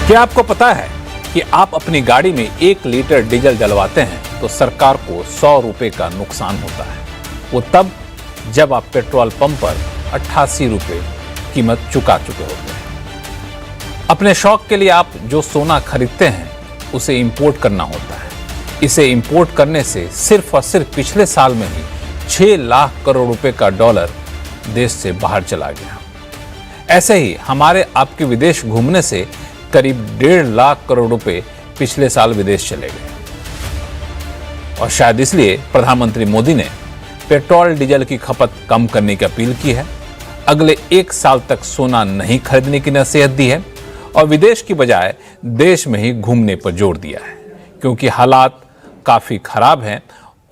क्या आपको पता है कि आप अपनी गाड़ी में 1 लीटर डीजल डलवाते हैं तो सरकार को 100 रुपए का नुकसान होता है। वो तब जब आप पेट्रोल पंप पर 88 रुपए कीमत चुका चुके होते हैं। अपने शौक के लिए आप जो सोना खरीदते हैं उसे इंपोर्ट करना होता है। इसे इंपोर्ट करने से सिर्फ और सिर्फ पिछले साल में ही 6 लाख करोड़ रुपए का डॉलर देश से बाहर चला गया। ऐसे ही हमारे आपके विदेश घूमने से करीब 1.5 लाख करोड़ रुपए पिछले साल विदेश चले गए। और शायद इसलिए प्रधानमंत्री मोदी ने पेट्रोल डीजल की खपत कम करने की अपील की है, अगले 1 साल तक सोना नहीं खरीदने की नसीहत दी है और विदेश की बजाय देश में ही घूमने पर जोर दिया है, क्योंकि हालात काफी खराब हैं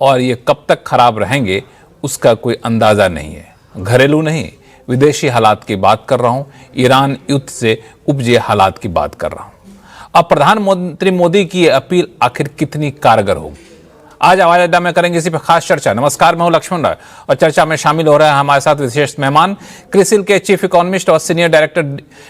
और ये कब तक खराब रहेंगे उसका कोई अंदाजा नहीं है। घरेलू नहीं, विदेशी हालात की बात कर रहा हूं, ईरान युद्ध से उपजे हालात की बात कर रहा हूं। अब प्रधानमंत्री मोदी की यह अपील आखिर कितनी कारगर होगी, आज आवाज अड्डा में करेंगे इसी पर खास चर्चा। नमस्कार, मैं हूं लक्ष्मण राय और चर्चा में शामिल हो रहे हैं हमारे साथ विशेष मेहमान, क्रिसिल के चीफ इकोनॉमिस्ट और senior director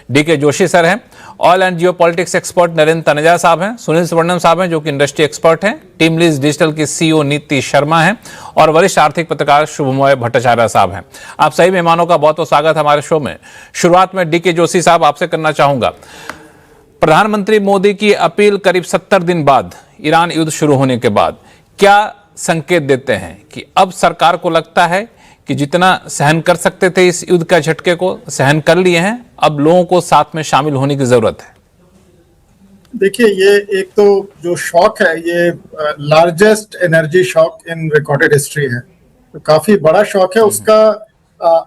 DK Joshi sir हैं, oil and geo politics expert Narendra Taneja साहब हैं, सुनील सुवर्णम साहब हैं जो कि इंडस्ट्री एक्सपर्ट हैं, टीम लीज डिजिटल की सीईओ नीति शर्मा हैं और वरिष्ठ आर्थिक पत्रकार शुभमोय भट्टाचार्य साहब हैं। आप सभी मेहमानों का बहुत बहुत स्वागत हमारे शो में। शुरुआत में डीके जोशी साहब आपसे करना चाहूंगा, प्रधानमंत्री मोदी की अपील करीब 70 दिन बाद, ईरान युद्ध शुरू होने के बाद, क्या संकेत देते हैं कि अब सरकार को लगता है कि जितना सहन कर सकते थे इस युद्ध का झटके को सहन कर लिए हैं, अब लोगों को साथ में शामिल होने की जरूरत है? देखिए, ये एक तो जो शॉक है ये लार्जेस्ट एनर्जी शॉक इन रिकॉर्डेड हिस्ट्री है, तो काफी बड़ा शॉक है। उसका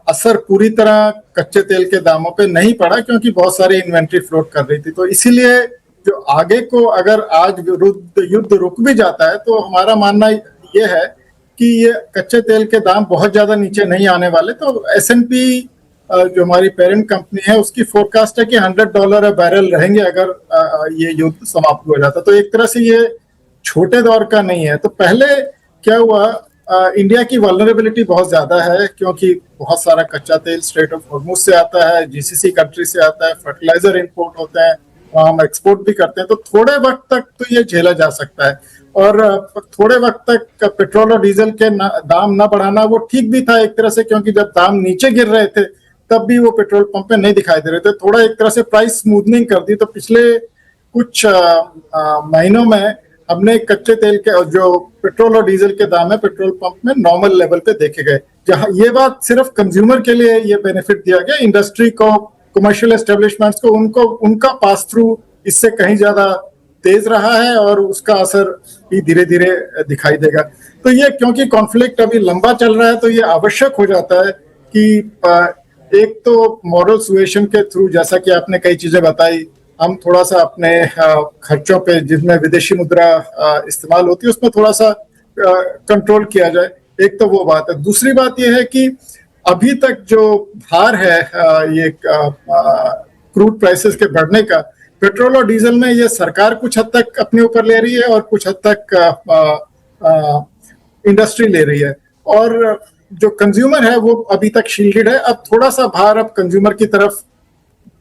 असर पूरी तरह कच्चे तेल के दामों पे नहीं पड़ा क्योंकि बहुत सारी इन्वेंट्री फ्लोट कर रही थी, तो इसीलिए जो आगे को अगर आज युद्ध रुक भी जाता है तो हमारा मानना ये है कि ये कच्चे तेल के दाम बहुत ज्यादा नीचे नहीं आने वाले। तो S&P जो हमारी पेरेंट कंपनी है उसकी फोरकास्ट है कि $100 अ बैरल रहेंगे अगर ये युद्ध समाप्त हो जाता। तो एक तरह से ये छोटे दौर का नहीं है। तो पहले क्या हुआ, इंडिया की वल्नरेबिलिटी बहुत ज्यादा है क्योंकि बहुत सारा कच्चा तेल स्ट्रेट ऑफ हॉर्मुज से आता है, GCC कंट्री से आता है, फर्टिलाइजर इंपोर्ट होते हैं, हम एक्सपोर्ट भी करते हैं, तो थोड़े वक्त तक तो ये झेला जा सकता है। और थोड़े वक्त तक पेट्रोल और डीजल के दाम न बढ़ाना वो ठीक भी था एक तरह से, क्योंकि जब दाम नीचे गिर रहे थे तब भी वो पेट्रोल पंप पे नहीं दिखाई दे रहे थे। थोड़ा एक तरह से प्राइस स्मूथनिंग कर दी। तो पिछले कुछ महीनों में हमने कच्चे तेल के जो पेट्रोल और डीजल के दाम है पेट्रोल पंप में नॉर्मल लेवल पे देखे गए, जहां ये बात सिर्फ कंज्यूमर के लिए ये बेनिफिट दिया गया, इंडस्ट्री को, कमर्शियल एस्टेब्लिशमेंट्स को, उनका पास थ्रू इससे कहीं ज्यादा तेज रहा है और उसका असर भी धीरे धीरे दिखाई देगा। तो ये क्योंकि कॉन्फ्लिक्ट अभी लंबा चल रहा है तो ये आवश्यक हो जाता है कि एक तो मॉरल सुएशन के थ्रू, जैसा कि आपने कई चीजें बताई, हम थोड़ा सा अपने खर्चों पे जिसमें विदेशी मुद्रा इस्तेमाल होती है उसमें थोड़ा सा कंट्रोल किया जाए। एक तो वो बात है। दूसरी बात यह है कि अभी तक जो भार है ये क्रूड प्राइसेस के बढ़ने का, पेट्रोल और डीजल में ये सरकार कुछ हद तक अपने ऊपर ले रही है और कुछ हद तक इंडस्ट्री ले रही है, और जो कंज्यूमर है वो अभी तक शील्डेड है। अब थोड़ा सा भार अब कंज्यूमर की तरफ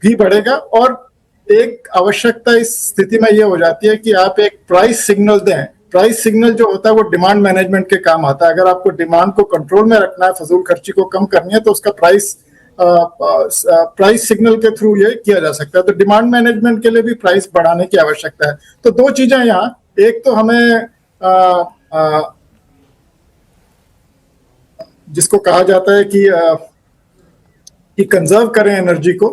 भी बढ़ेगा और एक आवश्यकता इस स्थिति में ये हो जाती है कि आप एक प्राइस सिग्नल दें। प्राइस सिग्नल जो होता है वो डिमांड मैनेजमेंट के काम आता है। अगर आपको डिमांड को कंट्रोल में रखना है, फजूल खर्ची को कम करनी है, तो उसका प्राइस सिग्नल के थ्रू ये किया जा सकता है। तो डिमांड मैनेजमेंट के लिए भी प्राइस बढ़ाने की आवश्यकता है। तो दो चीजें यहाँ, एक तो हमें जिसको कहा जाता है कि कंजर्व करें एनर्जी को,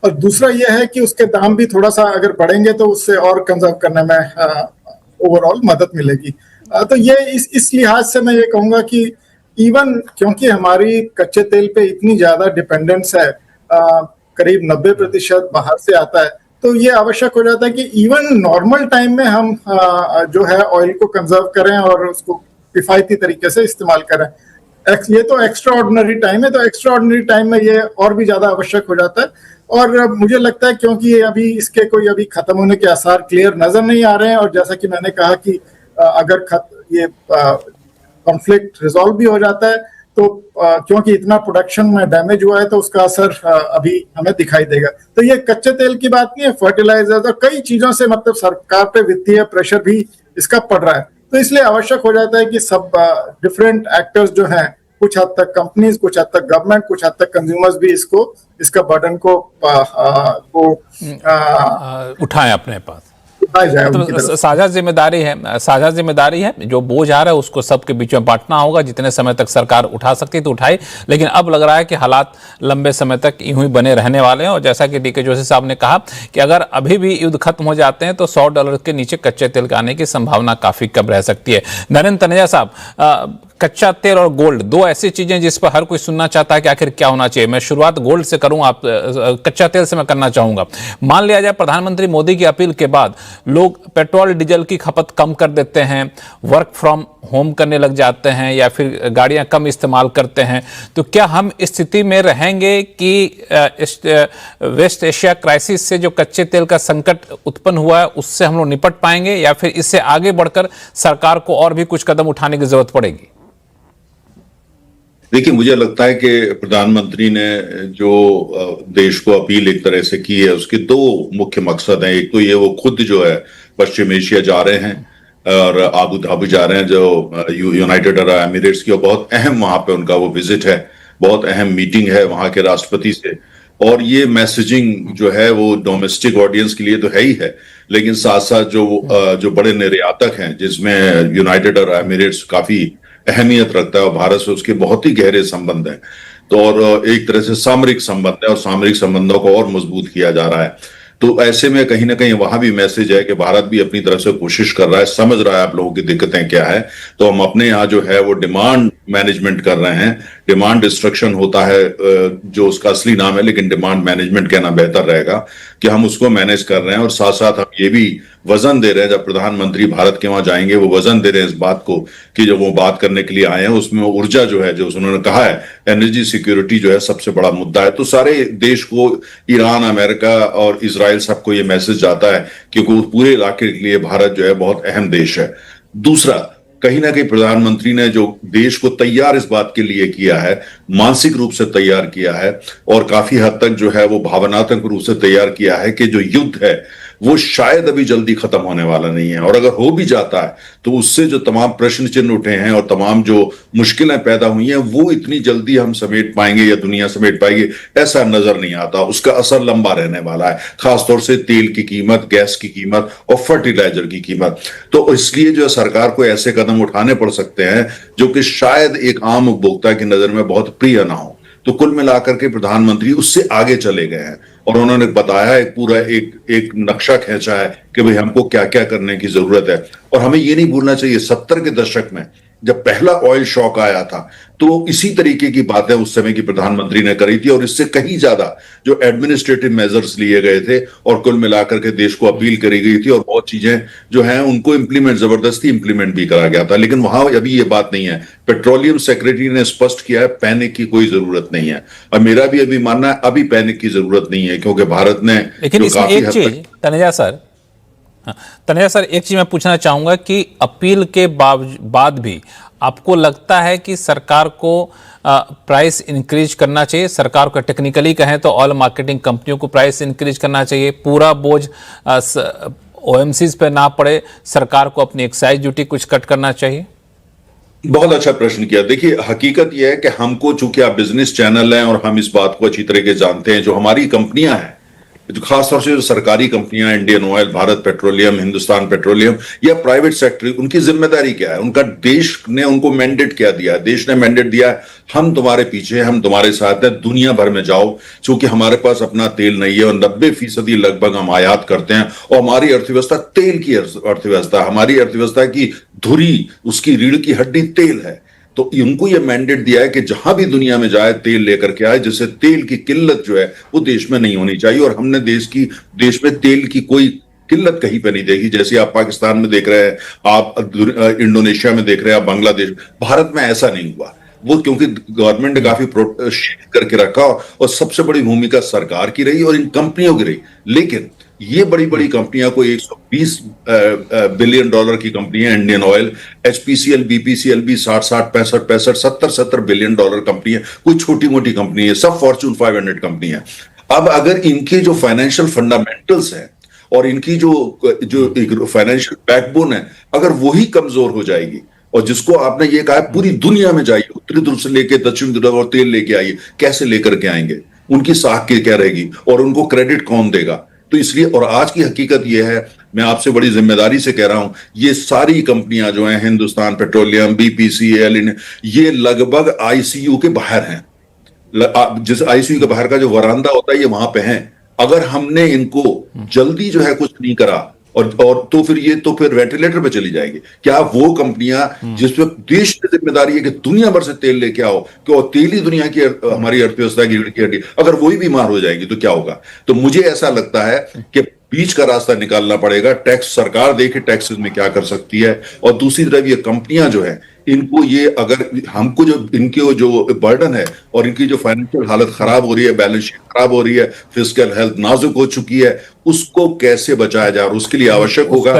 और दूसरा यह है कि उसके दाम भी थोड़ा सा अगर बढ़ेंगे तो उससे और कंजर्व करने में ओवरऑल मदद मिलेगी। तो ये इस लिहाज से मैं ये कहूंगा कि इवन क्योंकि हमारी कच्चे तेल पे इतनी ज्यादा डिपेंडेंस है, करीब 90% बाहर से आता है, तो ये आवश्यक हो जाता है कि इवन नॉर्मल टाइम में हम जो है ऑयल को कंजर्व करें और उसको किफायती तरीके से इस्तेमाल करें। ये तो एक्स्ट्रा ऑर्डिनरी टाइम है, तो एक्स्ट्रा ऑर्डिनरी टाइम में ये और भी ज्यादा आवश्यक हो जाता है। और मुझे लगता है क्योंकि अभी इसके कोई अभी खत्म होने के आसार क्लियर नजर नहीं आ रहे हैं, और जैसा कि मैंने कहा कि अगर ये कॉन्फ्लिक्ट रिजॉल्व भी हो जाता है तो क्योंकि इतना प्रोडक्शन में डैमेज हुआ है तो उसका असर अभी हमें दिखाई देगा। तो ये कच्चे तेल की बात नहीं है, फर्टिलाइजर और कई चीजों से मतलब सरकार पे वित्तीय प्रेशर भी इसका पड़ रहा है। तो इसलिए आवश्यक हो जाता है कि सब डिफरेंट एक्टर्स जो हैं, कुछ हद तक कंपनीज, कुछ हद तक गवर्नमेंट, कुछ हद तक कंज्यूमर्स भी इसका बर्डन को उठाएं अपने पास। तो साझा जिम्मेदारी है, जो बोझ आ रहा है उसको सबके बीच में बांटना होगा। जितने समय तक सरकार उठा सकती है तो उठाए, लेकिन अब लग रहा है कि हालात लंबे समय तक यूं ही बने रहने वाले हैं। और जैसा कि डीके जोशी साहब ने कहा कि अगर अभी भी युद्ध खत्म हो जाते हैं तो $100 के नीचे कच्चे तेल के आने की संभावना काफी कम रह सकती है। नरेंद्र तनेजा साहब, कच्चा तेल और गोल्ड, दो ऐसी चीजें जिस पर हर कोई सुनना चाहता है कि आखिर क्या होना चाहिए। मैं शुरुआत गोल्ड से करूं, आप कच्चा तेल से मैं करना चाहूंगा। मान लिया जाए प्रधानमंत्री मोदी की अपील के बाद लोग पेट्रोल डीजल की खपत कम कर देते हैं, वर्क फ्रॉम होम करने लग जाते हैं या फिर गाड़ियां कम इस्तेमाल करते हैं, तो क्या हम इस स्थिति में रहेंगे कि वेस्ट एशिया क्राइसिस से जो कच्चे तेल का संकट उत्पन्न हुआ है उससे हम लोग निपट पाएंगे, या फिर इससे आगे बढ़कर सरकार को और भी कुछ कदम उठाने की जरूरत पड़ेगी? देखिए, मुझे लगता है कि प्रधानमंत्री ने जो देश को अपील एक तरह से की है, उसके दो मुख्य मकसद हैं। एक तो ये वो खुद जो है पश्चिम एशिया जा रहे हैं और आबू धाबी जा रहे हैं, जो यूनाइटेड अरब एमिरेट्स की, और बहुत अहम वहां पे उनका वो विजिट है, बहुत अहम मीटिंग है वहां के राष्ट्रपति से। और ये मैसेजिंग जो है वो डोमेस्टिक ऑडियंस के लिए तो है ही है, लेकिन साथ साथ जो बड़े निर्यातक हैं, जिसमें यूनाइटेड अरब एमिरेट्स काफी अहमियत रखता है और भारत से उसके बहुत ही गहरे संबंध हैं, तो और एक तरह से सामरिक संबंध है और सामरिक संबंधों को और मजबूत किया जा रहा है। तो ऐसे में कहीं ना कहीं वहां भी मैसेज है कि भारत भी अपनी तरफ से कोशिश कर रहा है, समझ रहा है आप लोगों की दिक्कतें क्या है। तो हम अपने यहाँ जो है वो डिमांड मैनेजमेंट कर रहे हैं। डिमांड डिस्ट्रक्शन होता है जो उसका असली नाम है, लेकिन डिमांड मैनेजमेंट कहना बेहतर रहेगा कि हम उसको मैनेज कर रहे हैं। और साथ साथ हम ये भी वजन दे रहे हैं, जब प्रधानमंत्री भारत के वहां जाएंगे वो वजन दे रहे हैं इस बात को कि जब वो बात करने के लिए आए हैं उसमें ऊर्जा जो है, जो उन्होंने कहा है एनर्जी सिक्योरिटी जो है सबसे बड़ा मुद्दा है। तो सारे देश को, ईरान, अमेरिका और इजराइल, सबको ये मैसेज जाता है क्योंकि पूरे इलाके के लिए भारत जो है बहुत अहम देश है। दूसरा, कहीं ना कहीं प्रधानमंत्री ने जो देश को तैयार इस बात के लिए किया है, मानसिक रूप से तैयार किया है और काफी हद तक जो है वो भावनात्मक रूप से तैयार किया है कि जो युद्ध है वो शायद अभी जल्दी खत्म होने वाला नहीं है, और अगर हो भी जाता है तो उससे जो तमाम प्रश्न चिन्ह उठे हैं और तमाम जो मुश्किलें पैदा हुई हैं वो इतनी जल्दी हम समेट पाएंगे या दुनिया समेट पाएगी ऐसा नजर नहीं आता। उसका असर लंबा रहने वाला है, खासतौर से तेल की कीमत, गैस की कीमत और फर्टिलाइजर की कीमत। तो इसलिए जो सरकार को ऐसे कदम उठाने पड़ सकते हैं जो कि शायद एक आम उपभोक्ता की नजर में बहुत प्रिय ना हो। तो कुल मिलाकर के प्रधानमंत्री उससे आगे चले गए हैं और उन्होंने बताया है, पूरा एक नक्शा खींचा है कि भाई हमको क्या क्या करने की जरूरत है। और हमें ये नहीं भूलना चाहिए, 70 के दशक में जब पहला ऑयल शॉक आया था तो इसी तरीके की बातें उस समय की प्रधानमंत्री ने करी थी और इससे कहीं ज्यादा जो एडमिनिस्ट्रेटिव मेजर्स लिए गए थे और कुल मिलाकर के देश को अपील करी गई थी और बहुत चीजें जो हैं उनको जबरदस्ती इंप्लीमेंट भी करा गया था। लेकिन वहां अभी ये बात नहीं है। पेट्रोलियम सेक्रेटरी ने स्पष्ट किया है पैनिक की कोई जरूरत नहीं है, और मेरा भी अभी मानना है अभी पैनिक की जरूरत नहीं है, क्योंकि भारत ने, लेकिन इसमें एक चीज तनेजा सर एक चीज मैं पूछना चाहूंगा कि अपील के बाद भी आपको लगता है कि सरकार को प्राइस इंक्रीज करना चाहिए? सरकार को टेक्निकली कहें तो ऑयल मार्केटिंग कंपनियों को प्राइस इंक्रीज करना चाहिए, पूरा बोझ ओएमसीज पे ना पड़े, सरकार को अपनी एक्साइज ड्यूटी कुछ कट करना चाहिए? बहुत अच्छा प्रश्न किया। देखिए, हकीकत यह है कि हमको, चूंकि आप बिजनेस चैनल हैं और हम इस बात को अच्छी तरीके जानते हैं, जो हमारी कंपनियां हैं, जो खासतौर से जो सरकारी कंपनियां, Indian oil, Bharat petroleum, Hindustan petroleum या प्राइवेट सेक्टर, उनकी जिम्मेदारी क्या है? उनका देश ने उनको मैंडेट क्या दिया है? देश ने मैंडेट दिया है हम तुम्हारे पीछे, हम तुम्हारे साथ हैं, दुनिया भर में जाओ। चूंकि हमारे पास अपना तेल नहीं है और 90% लगभग हम आयात करते हैं और हमारी अर्थव्यवस्था तेल की अर्थव्यवस्था, हमारी अर्थव्यवस्था की धुरी, उसकी रीढ़ की हड्डी तेल है। तो उनको यह मैंडेट दिया है कि जहां भी दुनिया में जाए तेल लेकर के आए, जिससे तेल की किल्लत जो है वो देश में नहीं होनी चाहिए। और हमने देश में तेल की कोई किल्लत कहीं पे नहीं देखी, जैसे आप पाकिस्तान में देख रहे हैं, आप इंडोनेशिया में देख रहे हैं, आप बांग्लादेश। भारत में ऐसा नहीं हुआ, वो क्योंकि गवर्नमेंट ने काफी प्रोटेक्ट करके रखा और सबसे बड़ी भूमिका सरकार की रही और इन कंपनियों की रही। लेकिन ये बड़ी बड़ी कंपनियां कोई 120 बिलियन डॉलर की कंपनी है इंडियन ऑयल, एचपीसीएल, बीपीसीएल भी 60 65 70 बिलियन डॉलर कंपनी है, कोई छोटी मोटी कंपनी है, सब फॉर्च्यून 500 कंपनी है। अब अगर इनके जो फाइनेंशियल फंडामेंटल्स हैं और इनकी जो फाइनेंशियल बैकबोन है, अगर वही कमजोर हो जाएगी, और जिसको आपने ये कहा पूरी दुनिया में जाइए, उत्तरी ध्रुव से लेके दक्षिण ध्रुव और तेल लेके आइए, कैसे लेकर के आएंगे, उनकी साख क्या रहेगी और उनको क्रेडिट कौन देगा? तो इसलिए, और आज की हकीकत यह है, मैं आपसे बड़ी जिम्मेदारी से कह रहा हूं, ये सारी कंपनियां जो हैं, हिंदुस्तान पेट्रोलियम, बीपीसीएल, ये लगभग आईसीयू के बाहर हैं। जिस आईसीयू के बाहर का जो वरांदा होता है, ये वहां पे हैं। अगर हमने इनको जल्दी जो है कुछ नहीं करा और तो फिर वेंटिलेटर पे चली जाएगी। क्या वो कंपनियां जिसपे देश की जिम्मेदारी है कि दुनिया भर से तेल लेके आओ, कि और तेल ही दुनिया की हमारी अर्थव्यवस्था की रीढ़ की हड्डी, अगर वही बीमार हो जाएगी तो क्या होगा? तो मुझे ऐसा लगता है कि बीच का रास्ता निकालना पड़ेगा। टैक्स सरकार देखे टैक्सेस में क्या कर सकती है, और दूसरी तरफ ये कंपनियां जो है, इनको ये अगर हमको जो इनके जो बर्डन है और इनकी जो फाइनेंशियल हालत खराब हो रही है, बैलेंस शीट खराब हो रही है, फिस्कल हेल्थ नाजुक हो चुकी है, उसको कैसे बचाया जाए? और उसके लिए आवश्यक होगा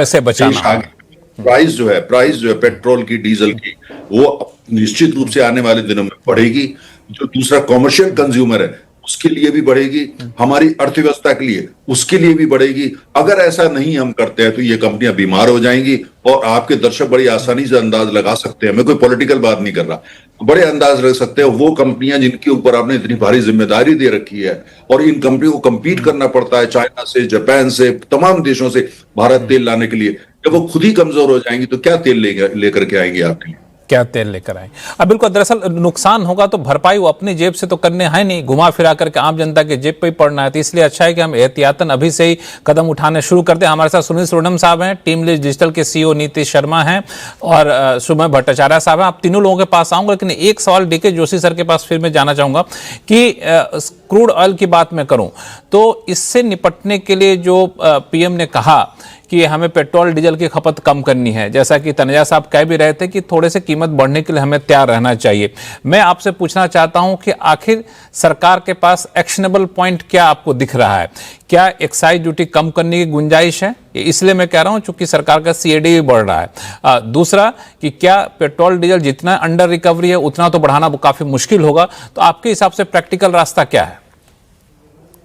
प्राइस जो है पेट्रोल की, डीजल की, वो निश्चित रूप से आने वाले दिनों में बढ़ेगी। जो दूसरा कॉमर्शियल कंज्यूमर है उसके लिए भी बढ़ेगी, हमारी अर्थव्यवस्था के लिए उसके लिए भी बढ़ेगी। अगर ऐसा नहीं हम करते हैं तो ये कंपनियां बीमार हो जाएंगी। और आपके दर्शक बड़ी आसानी से अंदाज लगा सकते हैं, मैं कोई पॉलिटिकल बात नहीं कर रहा, बड़े अंदाज लग सकते हैं, वो कंपनियां जिनके ऊपर आपने इतनी भारी जिम्मेदारी दे रखी है और इन कंपनियों को कंपीट करना पड़ता है चाइना से, जापान से, तमाम देशों से भारत तेल लाने के लिए, जब वो खुद ही कमजोर हो जाएंगी तो क्या तेल लेकर के आएंगे आपके लिए? क्या तेल लेकर आए? अब बिल्कुल, दरअसल नुकसान होगा तो भरपाई वो अपनी जेब से तो करने है नहीं, घुमा फिरा करके आम जनता के जेब पे ही पड़ना है। तो इसलिए अच्छा है कि हम एहतियातन अभी से ही कदम उठाने शुरू करते हैं। हमारे साथ सुनील सोनम साहब हैं, टीम लीज डिजिटल के सीईओ नीतीश शर्मा हैं और सुमय भट्टाचार्य साहब हैं। आप तीनों लोगों के पास आऊंगा, लेकिन एक सवाल डीके जोशी सर के पास फिर मैं जाना चाहूंगा कि क्रूड ऑयल की बात मैं करूं तो इससे निपटने के लिए जो पीएम ने कहा कि हमें पेट्रोल डीजल की खपत कम करनी है, जैसा कि तनेजा साहब कह भी रहे थे कि थोड़े से कीमत बढ़ने के लिए हमें तैयार रहना चाहिए। मैं आपसे पूछना चाहता हूं कि आखिर सरकार के पास एक्शनेबल पॉइंट क्या आपको दिख रहा है? क्या एक्साइज ड्यूटी कम करने की गुंजाइश है? इसलिए मैं कह रहा हूं चूंकि सरकार का सीएडी भी बढ़ रहा है। दूसरा कि क्या पेट्रोल डीजल जितना अंडर रिकवरी है उतना तो बढ़ाना काफी मुश्किल होगा, तो आपके हिसाब से प्रैक्टिकल रास्ता क्या है?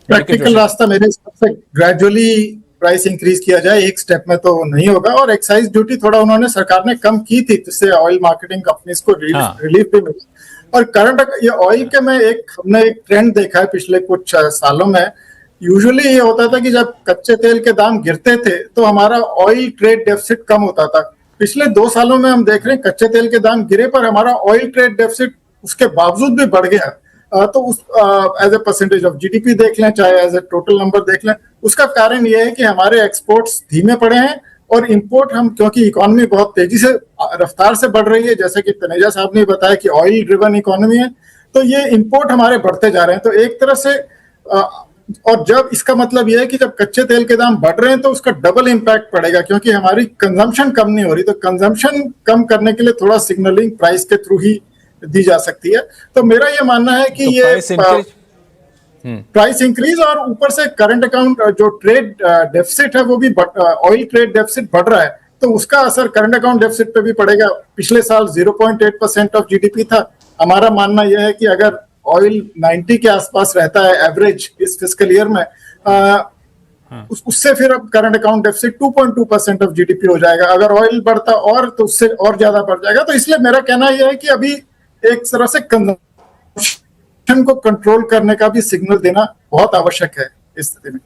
प्रैक्टिकल रास्ता मेरे हिसाब से ग्रेजुअली प्राइस इंक्रीज किया जाए, एक स्टेप में तो नहीं होगा। और एक्साइज ड्यूटी थोड़ा उन्होंने सरकार ने कम की थी, जिससे ऑयल मार्केटिंग कंपनीज को रिलीफ भी मिला। और करंट ये ऑयल के में हमने एक ट्रेंड देखा है पिछले कुछ सालों में। यूजुअली ये होता था कि जब कच्चे तेल के दाम गिरते थे तो हमारा ऑयल ट्रेड डेफिसिट कम होता था। पिछले 2 सालों में हम देख रहे हैं कच्चे तेल के दाम गिरे पर हमारा ऑयल ट्रेड डेफिसिट उसके बावजूद भी बढ़ गया। तो उस as a percentage of GDP देख लें, चाहे एज ए टोटल नंबर देख लें, उसका कारण यह है कि हमारे एक्सपोर्ट्स धीमे पड़े हैं और इंपोर्ट हम, क्योंकि इकोनॉमी बहुत तेजी से रफ्तार से बढ़ रही है, जैसे कि तनेजा साहब ने बताया कि ऑयल ड्रिवन इकोनॉमी है, तो ये इंपोर्ट हमारे बढ़ते जा रहे हैं। तो एक तरह से और जब इसका मतलब यह है कि जब कच्चे तेल के दाम बढ़ रहे हैं तो उसका डबल इम्पैक्ट पड़ेगा, क्योंकि हमारी कंजम्पशन कम नहीं हो रही। तो कंजम्पशन कम करने के लिए थोड़ा सिग्नलिंग प्राइस के थ्रू ही दी जा सकती है। तो मेरा ये मानना है कि ये प्राइस इंक्रीज और ऊपर से करंट अकाउंट जो ट्रेड डेफिसिट है वो भी ऑयल ट्रेड डेफिसिट बढ़ रहा है, तो उसका असर करंट अकाउंट डेफिसिट पे भी पड़ेगा। पिछले साल 0.8% ऑफ जीडीपी था। हमारा मानना यह है कि अगर ऑयल 90 के आसपास रहता है एवरेज इस फिस्कल ईयर में, उससे फिर अब current account deficit 2.2% of GDP हो जाएगा। अगर ऑयल बढ़ता और तो उससे और ज्यादा बढ़ जाएगा। तो इसलिए मेरा कहना यह है कि अभी एक तरह से कंजम्पशन को कंट्रोल करने का भी सिग्नल देना बहुत आवश्यक है इस स्थिति में।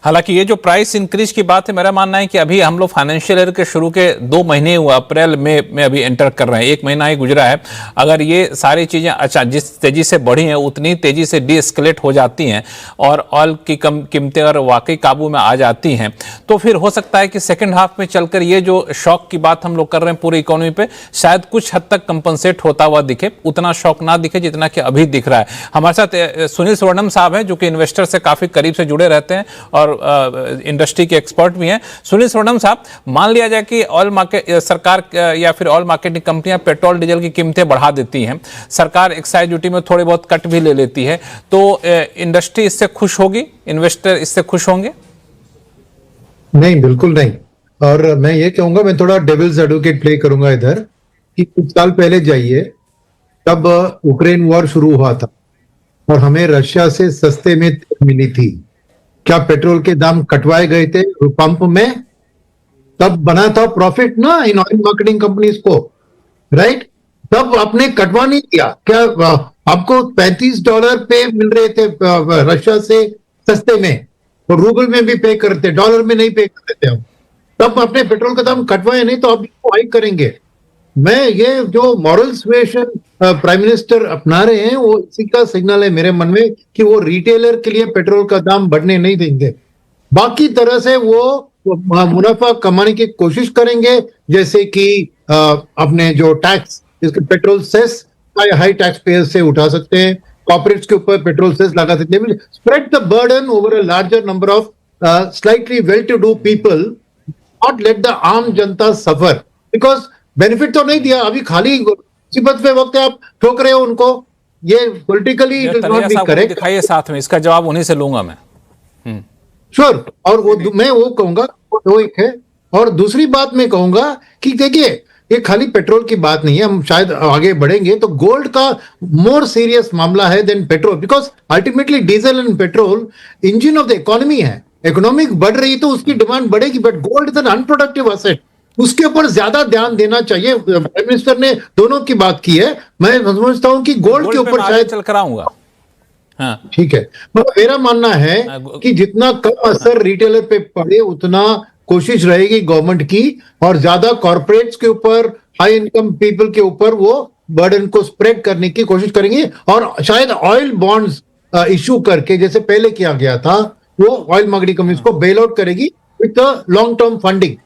हालांकि ये जो प्राइस इंक्रीज की बात है, मेरा मानना है कि अभी हम लोग फाइनेंशियल ईयर के शुरू के 2 महीने हुआ, अप्रैल मई में अभी एंटर कर रहे हैं, 1 महीना ही गुजरा है। अगर ये सारी चीजें अच्छा जिस तेजी से बढ़ी हैं उतनी तेजी से डीएस्केलेट हो जाती हैं और ऑयल की कम कीमतें और वाकई काबू में आ जाती हैं, तो फिर हो सकता है कि सेकेंड हाफ में चलकर ये जो शॉक की बात हम लोग कर रहे हैं पूरी इकोनॉमी पे, शायद कुछ हद तक कंपनसेट होता हुआ दिखे, उतना शॉक ना दिखे जितना कि अभी दिख रहा है। हमारे साथ सुनील सोनम साहब हैं जो कि इन्वेस्टर से काफी करीब से जुड़े रहते हैं और इंडस्ट्री के एक्सपर्ट भी हैं। सुनील सोनम साहब, मान लिया जाए कि ऑयल मार्केट सरकार या फिर ऑयल मार्केटिंग कंपनियां पेट्रोल डीजल की कीमतें बढ़ा देती हैं, सरकार एक्साइज ड्यूटी में थोड़ी बहुत कट भी ले लेती है, तो इंडस्ट्री इससे खुश होगी, इन्वेस्टर इससे खुश होंगे? नहीं, बिल्कुल नहीं। और मैं ये कहूंगा, मैं थोड़ा डेविल्स एडवोकेट प्ले करूंगा इधर, कि कुछ साल पहले जाइए, तब यूक्रेन वॉर शुरू हुआ था और हमें रशिया से सस्ते में तेल मिली थी। क्या पेट्रोल के दाम कटवाए गए थे पंप में? तब बना था प्रॉफिट ना इन ऑयल मार्केटिंग कंपनीज को, राइट? तब आपने कटवा नहीं दिया क्या? आपको $35 पे मिल रहे थे रशिया से सस्ते में, और रूबल में भी पे करते, डॉलर में नहीं पे करते थे हम। तब अपने पेट्रोल का दाम कटवाए नहीं, तो अब इसको हाइक करेंगे। मैं ये जो मॉरल सुएशन प्राइम मिनिस्टर अपना रहे हैं, वो इसी का सिग्नल है मेरे मन में कि वो रिटेलर के लिए पेट्रोल का दाम बढ़ने नहीं देंगे। बाकी तरह से वो मुनाफा कमाने की कोशिश करेंगे, जैसे कि अपने जो टैक्स, इसके petrol cess high tax payer से उठा सकते हैं, कॉर्पोरेट्स के ऊपर पेट्रोल सेस लगा सकते हैं, spread the burden over a larger number of slightly well to do people, not let the आम जनता सफर। बिकॉज बेनिफिट तो नहीं दिया, अभी खाली मुसीबत पे वक्त आप ठोक रहे हो उनको। ये politically it is not be correct. दिखाइए साथ में, इसका जवाब उन्हीं से लूंगा मैं। श्योर। और मैं वो कहूंगा, वो एक है। और दूसरी बात मैं कहूंगा कि देखिए, ये खाली पेट्रोल की बात नहीं है, हम शायद आगे बढ़ेंगे तो गोल्ड का मोर सीरियस मामला है then petrol, because ultimately diesel and petrol engine of the economy है। इकोनॉमिक बढ़ रही तो उसकी डिमांड बढ़ेगी, but gold is an unproductive asset, उसके ऊपर ज्यादा ध्यान देना चाहिए। प्राइम मिनिस्टर ने दोनों की बात की है, मैं समझता हूं कि गोल्ड के ऊपर शायद चल कर आऊंगा। हाँ। ठीक है, मगर मेरा मानना है कि जितना कम असर रिटेलर पे पड़े, उतना कोशिश रहेगी गवर्नमेंट की, और ज्यादा कॉर्पोरेट्स के ऊपर, हाई इनकम पीपल के ऊपर वो बर्डन को स्प्रेड करने की कोशिश करेंगे। और शायद ऑयल बॉन्ड्स इशू करके, जैसे पहले किया गया था, वो ऑयल मार्केटिंग कंपनीज को बेल आउट करेगी विद लॉन्ग टर्म फंडिंग।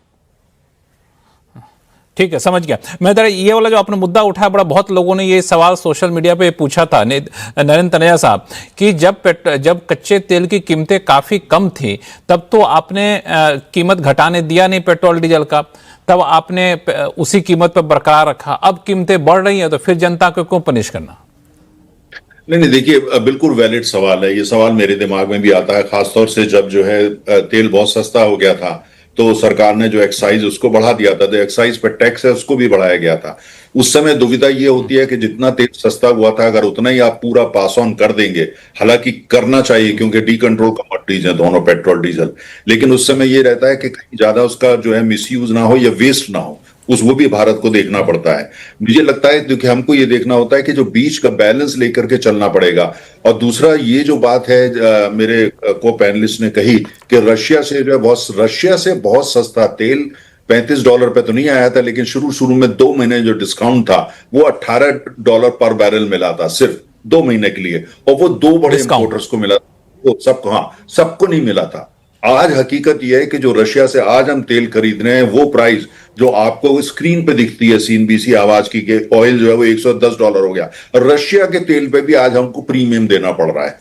ठीक है, समझ गया मैं। जरा ये वाला जो आपने मुद्दा उठाया, बड़ा बहुत लोगों ने ये सवाल सोशल मीडिया पे पूछा था, नरेंद्र तनेजा साहब, कि जब कच्चे तेल की कीमतें काफी कम थी, तब तो आपने कीमत घटाने दिया नहीं पेट्रोल डीजल का, तब आपने उसी कीमत पर बरकरार रखा। अब कीमतें बढ़ रही हैं तो फिर जनता को क्यों पनिश करना? नहीं, देखिए, बिल्कुल वैलिड सवाल है। ये सवाल मेरे दिमाग में भी आता है, खासतौर से जब जो है तेल बहुत सस्ता हो गया था, तो सरकार ने जो एक्साइज उसको बढ़ा दिया था, तो एक्साइज पर टैक्स है उसको भी बढ़ाया गया था। उस समय दुविधा ये होती है कि जितना तेल सस्ता हुआ था, अगर उतना ही आप पूरा पास ऑन कर देंगे, हालांकि करना चाहिए क्योंकि डी कंट्रोल कमोडिटीज हैं दोनों, पेट्रोल डीजल, लेकिन उस समय ये रहता है कि कहीं ज्यादा उसका जो है मिसयूज ना हो या वेस्ट ना हो, वो भी भारत को देखना पड़ता है। मुझे लगता है क्योंकि हमको ये देखना होता है कि जो बीच का बैलेंस लेकर के चलना पड़ेगा। और दूसरा ये जो बात है मेरे को पैनलिस्ट ने कही कि रशिया से बहुत सस्ता तेल $35 पे तो नहीं आया था, लेकिन शुरू में 2 महीने जो डिस्काउंट था वो $18 पर बैरल मिला था, सिर्फ 2 महीने के लिए, और वो 2 बड़े इंपोर्टर्स को मिला, वो सबको नहीं मिला था। आज हकीकत यह है कि जो रशिया से आज हम तेल खरीद रहे हैं, वो प्राइस जो आपको स्क्रीन पे दिखती है सीएनबीसी आवाज की, कि ऑयल जो है वो $110 हो गया, रशिया के तेल पे भी आज हमको प्रीमियम देना पड़ रहा है,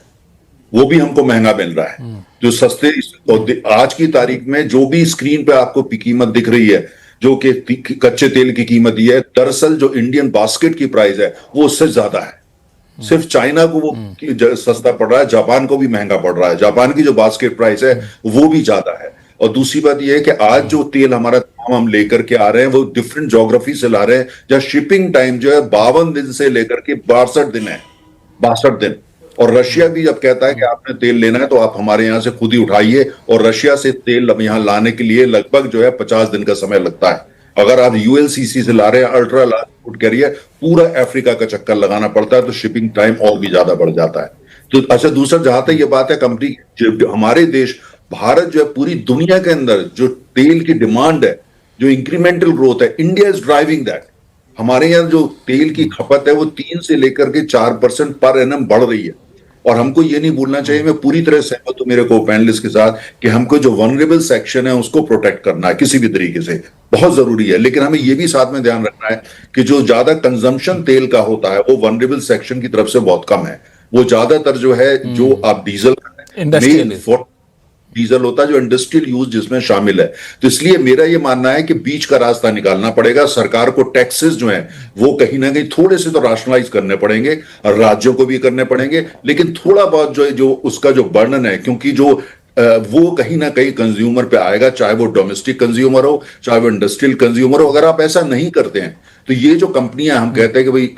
वो भी हमको महंगा मिल रहा है। जो सस्ते आज की तारीख में जो भी स्क्रीन पे आपको कीमत दिख रही है, जो कि कच्चे तेल की कीमत ये है, दरअसल जो इंडियन बास्केट की प्राइस है वो उससे ज्यादा है। सिर्फ चाइना को वो सस्ता पड़ रहा है, जापान को भी महंगा पड़ रहा है, जापान की जो बास्केट प्राइस है वो भी ज्यादा है। और दूसरी बात यह है कि आज जो तेल हमारा हम लेकर के आ रहे हैं, वो डिफरेंट ज्योग्राफी से ला रहे हैं, जहां शिपिंग टाइम जो है 52 दिन से लेकर के 62 दिन है, 62 दिन। और रशिया भी जब कहता है कि आपने तेल लेना है तो आप हमारे यहां से खुद ही उठाइए, और रशिया से तेल यहां लाने के लिए लगभग जो है 50 दिन का समय लगता है। अगर आप यूएलसीसी से ला रहे हैं, अल्ट्रा लार्ज क्रूड कैरियर, पूरा अफ्रीका का चक्कर लगाना पड़ता है, तो शिपिंग टाइम और भी ज्यादा बढ़ जाता है। तो अच्छा, दूसरा जहां तक ये बात है कंपनी, हमारे देश भारत जो है पूरी दुनिया के अंदर जो तेल की डिमांड है, जो इंक्रीमेंटल ग्रोथ है, इंडिया इज ड्राइविंग दैट। हमारे यहाँ जो तेल की खपत है वो 3 से लेकर के 4% पर एनम बढ़ रही है। और हमको ये नहीं भूलना चाहिए, मैं पूरी तरह सहमत हूं मेरे को पैनलिस्ट के साथ, कि हमको जो वनरेबल सेक्शन है उसको प्रोटेक्ट करना है किसी भी तरीके से, बहुत जरूरी है। लेकिन हमें ये भी साथ में ध्यान रखना है कि जो ज्यादा कंजम्पशन तेल का होता है वो वनरेबल सेक्शन की तरफ से बहुत कम है। वो ज्यादातर जो है, जो आप डीजल डीजल होता है जो इंडस्ट्रियल यूज जिसमें शामिल है। तो इसलिए मेरा ये मानना है कि बीच का रास्ता निकालना पड़ेगा। सरकार को टैक्सेस जो हैं वो कहीं ना कहीं थोड़े से तो राशनलाइज करने पड़ेंगे, और राज्यों को भी करने पड़ेंगे, लेकिन थोड़ा बहुत जो उसका जो बर्डन है, क्योंकि जो वो कहीं ना कहीं कंज्यूमर पे आएगा, चाहे वो डोमेस्टिक कंज्यूमर हो, चाहे वो इंडस्ट्रियल कंज्यूमर हो। अगर आप ऐसा नहीं करते हैं तो ये जो कंपनियां, हम कहते हैं कि भाई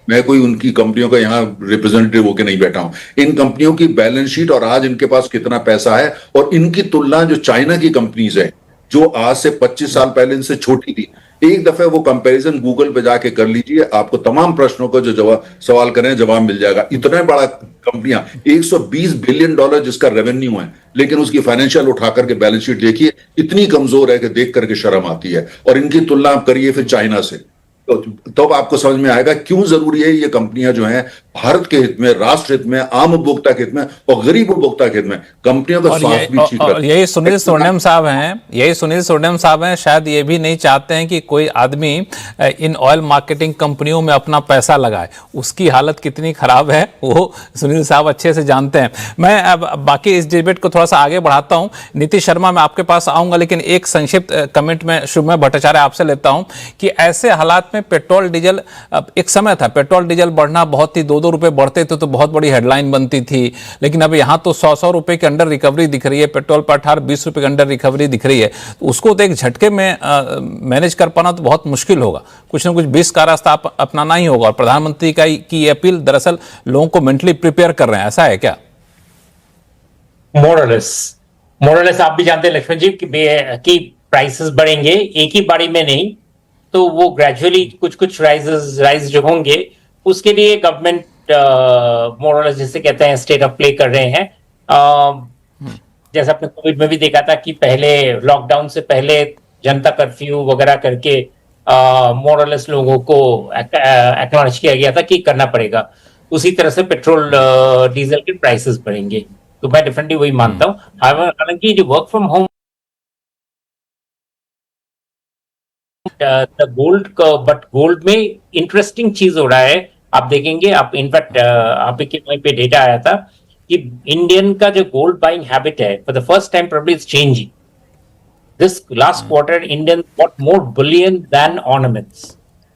मैं कोई उनकी कंपनियों का यहाँ रिप्रेजेंटेटिव होकर नहीं बैठा हूं, इन कंपनियों की बैलेंस शीट और आज इनके पास कितना पैसा है और इनकी तुलना जो चाइना की कंपनीज है जो आज से 25 साल पहले इनसे छोटी थी, एक दफे वो कंपैरिजन गूगल पे जाके कर लीजिए, आपको तमाम प्रश्नों को जो सवाल करें जवाब मिल जाएगा। इतने बड़ा कंपनियां, $120 बिलियन जिसका रेवेन्यू है, लेकिन उसकी फाइनेंशियल उठा करके बैलेंस शीट देखिए, इतनी कमजोर है कि देख करके शर्म आती है। और इनकी तुलना आप करिए फिर चाइना से, तो आपको समझ में आएगा क्यों जरूरी है ये कंपनियां जो हैं भारत के हित में, राष्ट्र हित में, आम उपभोक्ता के हित में और गरीब उपभोक्ता के हित में कंपनियों का स्वास्थ्य भी ठीक रखना। यही सुनील स्वर्णम साहब हैं, शायद ये भी नहीं चाहते हैं कि कोई आदमी इन ऑयल मार्केटिंग कंपनियों में अपना पैसा लगाए। उसकी हालत कितनी खराब है वो सुनील साहब अच्छे से जानते हैं। मैं अब बाकी इस डिबेट को थोड़ा सा आगे बढ़ाता हूं। नीतीश शर्मा, मैं आपके पास आऊंगा, लेकिन एक संक्षिप्त कमेंट में शुभमय भट्टाचार्य आपसे लेता हूं कि ऐसे हालात में पेट्रोल डीजल, एक समय था पेट्रोल डीजल बढ़ना बहुत ही 2-2 रुपए बढ़ते थे तो बहुत बड़ी हेडलाइन बनती थी, लेकिन अब यहां तो 100 रुपए के अंडर रिकवरी दिख रही है, पेट्रोल पर 18-20 रुपए के अंडर रिकवरी दिख रही है। तो उसको तो एक झटके में मैनेज कर पाना तो बहुत मुश्किल होगा। कुछ ना कुछ 20 का रास्ता अपनाना ही होगा। और प्रधानमंत्री की अपील दरअसल लोगों को मेंटली प्रिपेयर कर रहे हैं, ऐसा है क्या? मोरलेस आप भी जानते हैं लक्ष्मण जी कि प्राइसेस बढ़ेंगे, एक ही बारी में नहीं, तो वो ग्रेजुअली कुछ राइज जो होंगे उसके लिए गवर्नमेंट मोरलेस जिसे कहते हैं स्टेट ऑफ प्ले कर रहे हैं। जैसे आपने कोविड में भी देखा था कि पहले लॉकडाउन से पहले जनता कर्फ्यू वगैरह करके मोरलेस लोगों को एक्नॉलेज किया गया था कि करना पड़ेगा। उसी तरह से पेट्रोल डीजल के प्राइसेस बढ़ेंगे, तो मैं डेफिनेटली वही मानता हूँ। हालांकि जो वर्क फ्रॉम होम गोल्ड में इंटरेस्टिंग चीज हो रहा है, आप देखेंगे। आप इनफैक्ट आप वहीं पे डेटा आया था कि इंडियन का जो गोल्ड बाइंग हैबिट है for the first time probably it's changing. This last quarter Indian bought more bullion than ornaments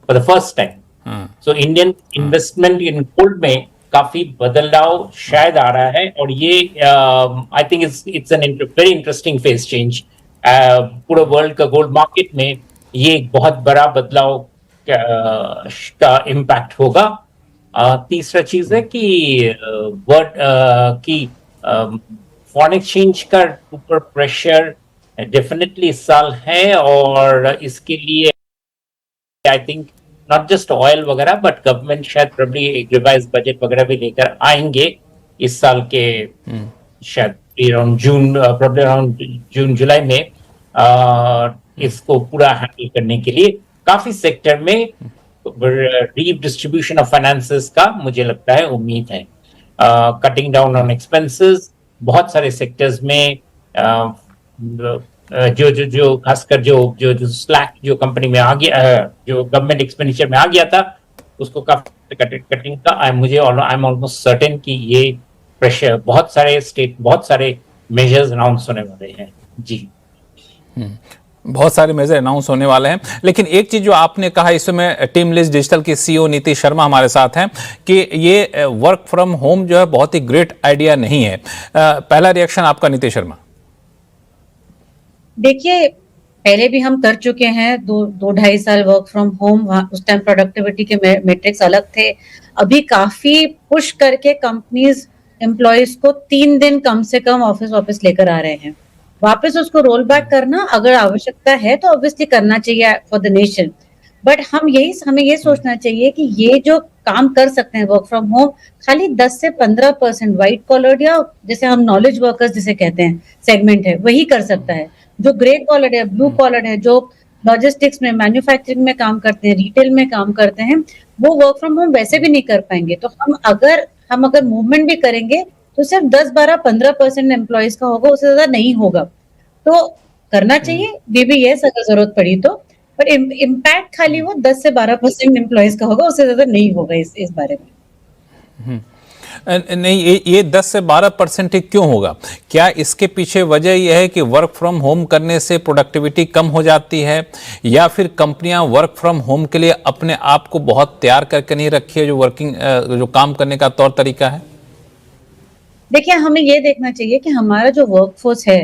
for the first time. So Indian investment in gold में काफी बदलाव शायद आ रहा है, और ये I think it's an very interesting face change. पूरे वर्ल्ड का गोल्ड मार्केट में ये एक बहुत बड़ा बदलाव का इम्पैक्ट होगा। तीसरा चीज है कि फॉरेन एक्सचेंज का ऊपर प्रेशर डेफिनेटली इस साल है, और इसके लिए I think not just oil वगैरह बट गवर्नमेंट शायद प्रॉब्ली एक रिवाइज बजट वगैरह भी लेकर आएंगे इस साल के शायद अराउंड जून जुलाई में। इसको पूरा हैंडल करने के लिए काफी सेक्टर में रीडिस्ट्रीब्यूशन ऑफ फाइनेंसेस का मुझे लगता है उम्मीद है। कटिंग डाउन ऑन एक्सपेंसेस बहुत सारे सेक्टर्स में, जो खासकर जो स्लैक जो कंपनी में आ गया, जो गवर्नमेंट एक्सपेंडिचर में आ गया था, उसको काफी कटिंग का आई एम ऑलमोस्ट सर्टेन कि ये प्रेशर बहुत सारे मेजर्स अनाउंस होने वाले हैं। जी बहुत सारे मेजर अनाउंस होने वाले हैं, लेकिन एक चीज जो आपने कहा, इस समय टीम लिस्ट डिजिटल के सीईओ नीतीश शर्मा हमारे साथ हैं कि ये वर्क फ्रॉम होम जो है बहुत ही ग्रेट आइडिया नहीं है। पहला रिएक्शन आपका नीतीश शर्मा। देखिए, पहले भी हम कर चुके हैं 2-2.5 साल वर्क फ्रॉम होम। उस टाइम प्रोडक्टिविटी के मैट्रिक्स अलग थे। अभी काफी पुश करके कंपनीज एम्प्लॉयज को 3 दिन कम से कम ऑफिस लेकर आ रहे हैं। वापस उसको रोल बैक करना अगर आवश्यकता है तो ऑब्वियसली करना चाहिए फॉर द नेशन, बट हमें ये सोचना चाहिए कि ये जो काम कर सकते हैं वर्क फ्रॉम होम, खाली 10 से 15% व्हाइट कॉलर या जैसे हम नॉलेज वर्कर्स जिसे कहते हैं सेगमेंट है, वही कर सकता है। जो ग्रे कॉलर है, ब्लू कॉलर है, जो लॉजिस्टिक्स में, मैन्युफैक्चरिंग में काम करते हैं, रिटेल में काम करते हैं, वो वर्क फ्रॉम होम वैसे भी नहीं कर पाएंगे। तो हम अगर मूवमेंट भी करेंगे तो सिर्फ 10-12-15% एम्प्लॉयज का होगा, उससे ज्यादा नहीं होगा। तो करना चाहिए BBS अगर जरूरत पड़ी तो, पर इम्पैक्ट खाली वो 10 से 12% एम्प्लॉयज का होगा, उससे ज्यादा नहीं होगा इस बारे में। नहीं, ये 10 से 12% ही क्यों होगा? क्या इसके पीछे वजह यह है कि वर्क फ्रॉम होम करने से प्रोडक्टिविटी कम हो जाती है, या फिर कंपनियां वर्क फ्रॉम होम के लिए अपने आप को बहुत तैयार करके नहीं रखी है, जो काम करने का तौर तरीका है? देखिए, हमें ये देखना चाहिए कि हमारा जो वर्कफोर्स है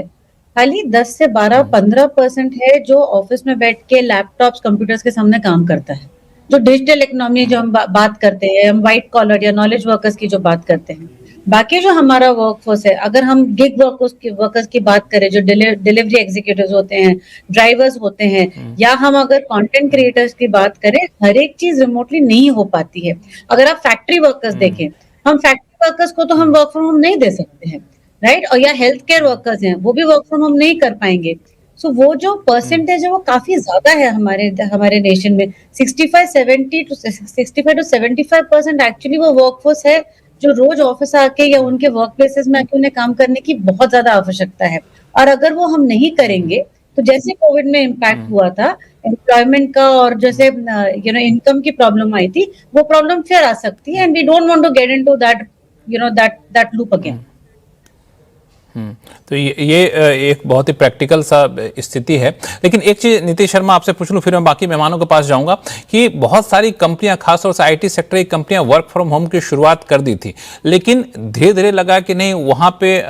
खाली 10 से 12-15% है जो ऑफिस में बैठ के लैपटॉप्स कंप्यूटर्स के सामने काम करता है। जो डिजिटल इकोनॉमी जो हम बात करते हैं, हम व्हाइट कॉलर या नॉलेज वर्कर्स की जो बात करते हैं, बाकी जो हमारा वर्कफोर्स है, अगर हम गिग वर्कर्स की बात करें, जो डिलीवरी एग्जीक्यूटिव्स होते हैं, ड्राइवर्स होते हैं, या हम अगर कंटेंट क्रिएटर्स की बात करें, हर एक चीज रिमोटली नहीं हो पाती है। अगर आप फैक्ट्री वर्कर्स देखें, हम फैक्ट्री वर्कर्स को तो हम वर्क फ्रॉम होम नहीं दे सकते हैं, राइट? और या हेल्थ केयर वर्कर्स हैं, वो भी वर्क फ्रॉम होम नहीं कर पाएंगे। सो वो जो परसेंटेज है वो काफी ज्यादा है हमारे नेशन में। 65 to 75% एक्चुअली वो वर्कफोर्स है जो रोज ऑफिस आके या उनके वर्क प्लेसेस में आके उन्हें काम करने की बहुत ज्यादा आवश्यकता है। और अगर वो हम नहीं करेंगे तो जैसे कोविड में इम्पैक्ट हुआ था एम्प्लॉयमेंट का, और जैसे इनकम की प्रॉब्लम आई थी, वो प्रॉब्लम फिर आ सकती है। And we don't want to get into that loop again. तो ये एक बहुत ही प्रैक्टिकल सा स्थिति है। लेकिन एक चीज़ नीतीश शर्मा आपसे पूछ लूँ, फिर मैं बाकी मेहमानों के पास जाऊंगा, कि बहुत सारी कंपनियां, खासतौर से आईटी सेक्टर की कंपनियां वर्क फ्रॉम होम की शुरुआत कर दी थी, लेकिन धीरे धीरे लगा कि नहीं, वहाँ पे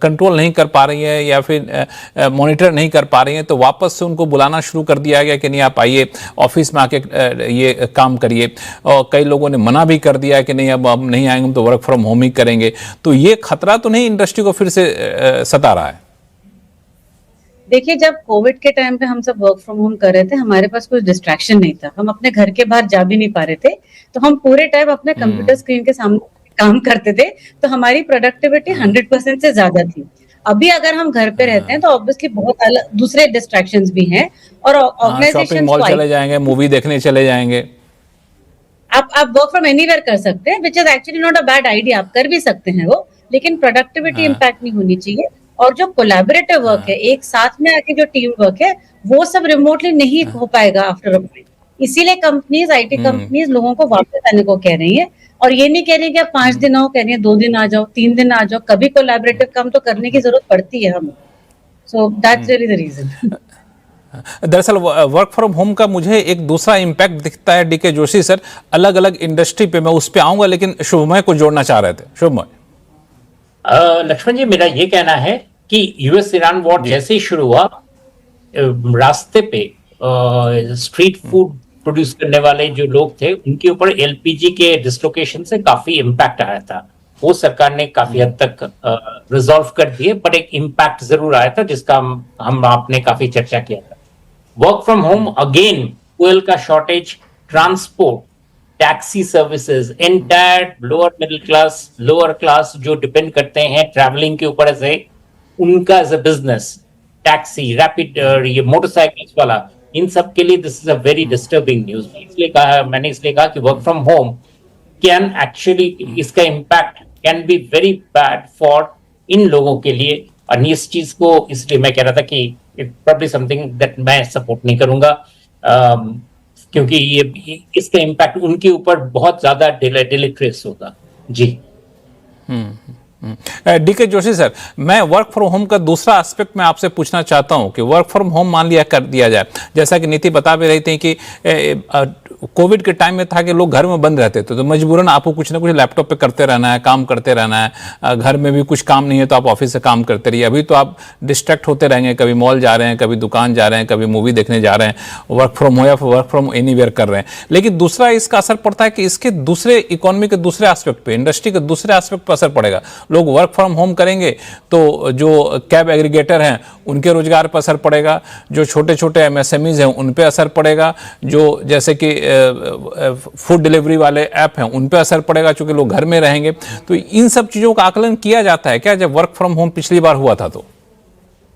कंट्रोल नहीं कर पा रही है या फिर मॉनिटर नहीं कर पा रही है, तो वापस से उनको बुलाना शुरू कर दिया गया कि नहीं, आप आइए ऑफिस में आके ये काम करिए। और कई लोगों ने मना भी कर दिया कि नहीं, अब हम नहीं आएंगे, हम तो वर्क फ्रॉम होम ही करेंगे। तो ये खतरा तो नहीं इंडस्ट्री को फिर से सता रहा है? देखिए, जब कोविड के टाइम पे हम सब वर्क फ्रॉम होम कर रहे थे, हमारे पास कोई डिस्ट्रैक्शन नहीं था, हम अपने घर के बाहर जा भी नहीं पा रहे थे, तो हम पूरे टाइम अपने कंप्यूटर स्क्रीन के सामने काम करते थे, तो हमारी प्रोडक्टिविटी 100% से ज्यादा थी। अभी अगर हम घर पे रहते हैं तो ऑब्वियसली बहुत अलग दूसरे डिस्ट्रैक्शंस भी हैं, और ऑर्गेनाइजेशंस शॉपिंग मॉल चले जाएंगे, मूवी देखने चले जाएंगे। आप वर्क फ्रॉम एनीवेयर कर सकते हैं, which is actually not a bad idea, आप कर भी सकते हैं वो, लेकिन प्रोडक्टिविटी इम्पैक्ट नहीं होनी चाहिए। और जो कोलैबोरेटिव वर्क है, एक साथ में आके जो टीम वर्क है, वो सब रिमोटली नहीं हो पाएगा आफ्टर अ पॉइंट। इसीलिए कंपनीज, आईटी कंपनीज लोगों को वापस आने को कह रही है, और ये नहीं कह रही कि आप 5 दिन आओ, कह रही है 2 दिन आ जाओ, 3 दिन आ जाओ, कभी कोलैबोरेटिव काम तो करने की जरूरत पड़ती है हमें। So that's really the reason. दरअसल वर्क फ्रॉम होम का मुझे एक दूसरा इम्पैक्ट दिखता है, डीके जोशी सर, अलग अलग इंडस्ट्री पे, मैं उस पे आऊंगा, लेकिन शुभमय को जोड़ना चाह रहे थे। शुभमय। लक्ष्मण जी, मेरा ये कहना है कि यूएस ईरान वॉर जैसे ही शुरू हुआ, रास्ते पे स्ट्रीट फूड प्रोड्यूस करने वाले जो लोग थे, उनके ऊपर एलपीजी के डिसलोकेशन से काफी इम्पैक्ट आया था। वो सरकार ने काफी हद तक रिजॉल्व कर दिए, पर एक इम्पैक्ट जरूर आया था जिसका हम आपने काफी चर्चा किया था। Work from home again, fuel का shortage, transport, taxi services, entire lower middle class, lower class जो डिपेंड करते हैं ट्रैवलिंग के ऊपर से, उनका as a business, taxi, rapid, ये मोटरसाइकिल्स वाला, इन सब के लिए this is a very disturbing news. मैंने इसलिए कहा कि work from home can actually, इसका impact can be very bad for इन लोगों के लिए। और इस चीज को इसलिए मैं कह रहा था कि इट प्रोबब्ली समथिंग दैट मैं सपोर्ट नहीं करूंगा, क्योंकि ये इसका इम्पैक्ट उनके ऊपर बहुत ज्यादा डिलीटरेस होगा। जी। डीके जोशी सर, मैं वर्क फ्रॉम होम का दूसरा एस्पेक्ट मैं आपसे पूछना चाहता हूं कि वर्क फ्रॉम होम मान लिया कर दिया जाए, जैसा कि नीति बता भी रही थी कि कोविड के टाइम में था कि लोग घर में बंद रहते थे, तो मजबूरन आपको कुछ ना कुछ लैपटॉप पे करते रहना है, काम करते रहना है। घर में भी कुछ काम नहीं है तो आप ऑफिस से काम करते रहिए। अभी तो आप डिस्ट्रैक्ट होते रहेंगे, कभी मॉल जा रहे हैं, कभी दुकान जा रहे हैं, कभी मूवी देखने जा रहे हैं, वर्क फ्रॉम हो या फिर वर्क फ्रॉम एनीवेयर कर रहे हैं। लेकिन दूसरा इसका असर पड़ता है कि इसके दूसरे इकोनॉमी के दूसरे एस्पेक्ट पे, इंडस्ट्री के दूसरे एस्पेक्ट पर असर पड़ेगा। लोग वर्क फ्रॉम होम करेंगे तो जो कैब एग्रीगेटर हैं उनके रोजगार पर असर पड़ेगा, जो छोटे छोटे एमएसएमईज हैं उन पे असर पड़ेगा, जो जैसे कि फूड डिलीवरी वाले ऐप हैं उन पे असर पड़ेगा, क्योंकि लोग घर में रहेंगे। तो इन सब चीजों का आकलन किया जाता है क्या जब वर्क फ्रॉम होम पिछली बार हुआ था? तो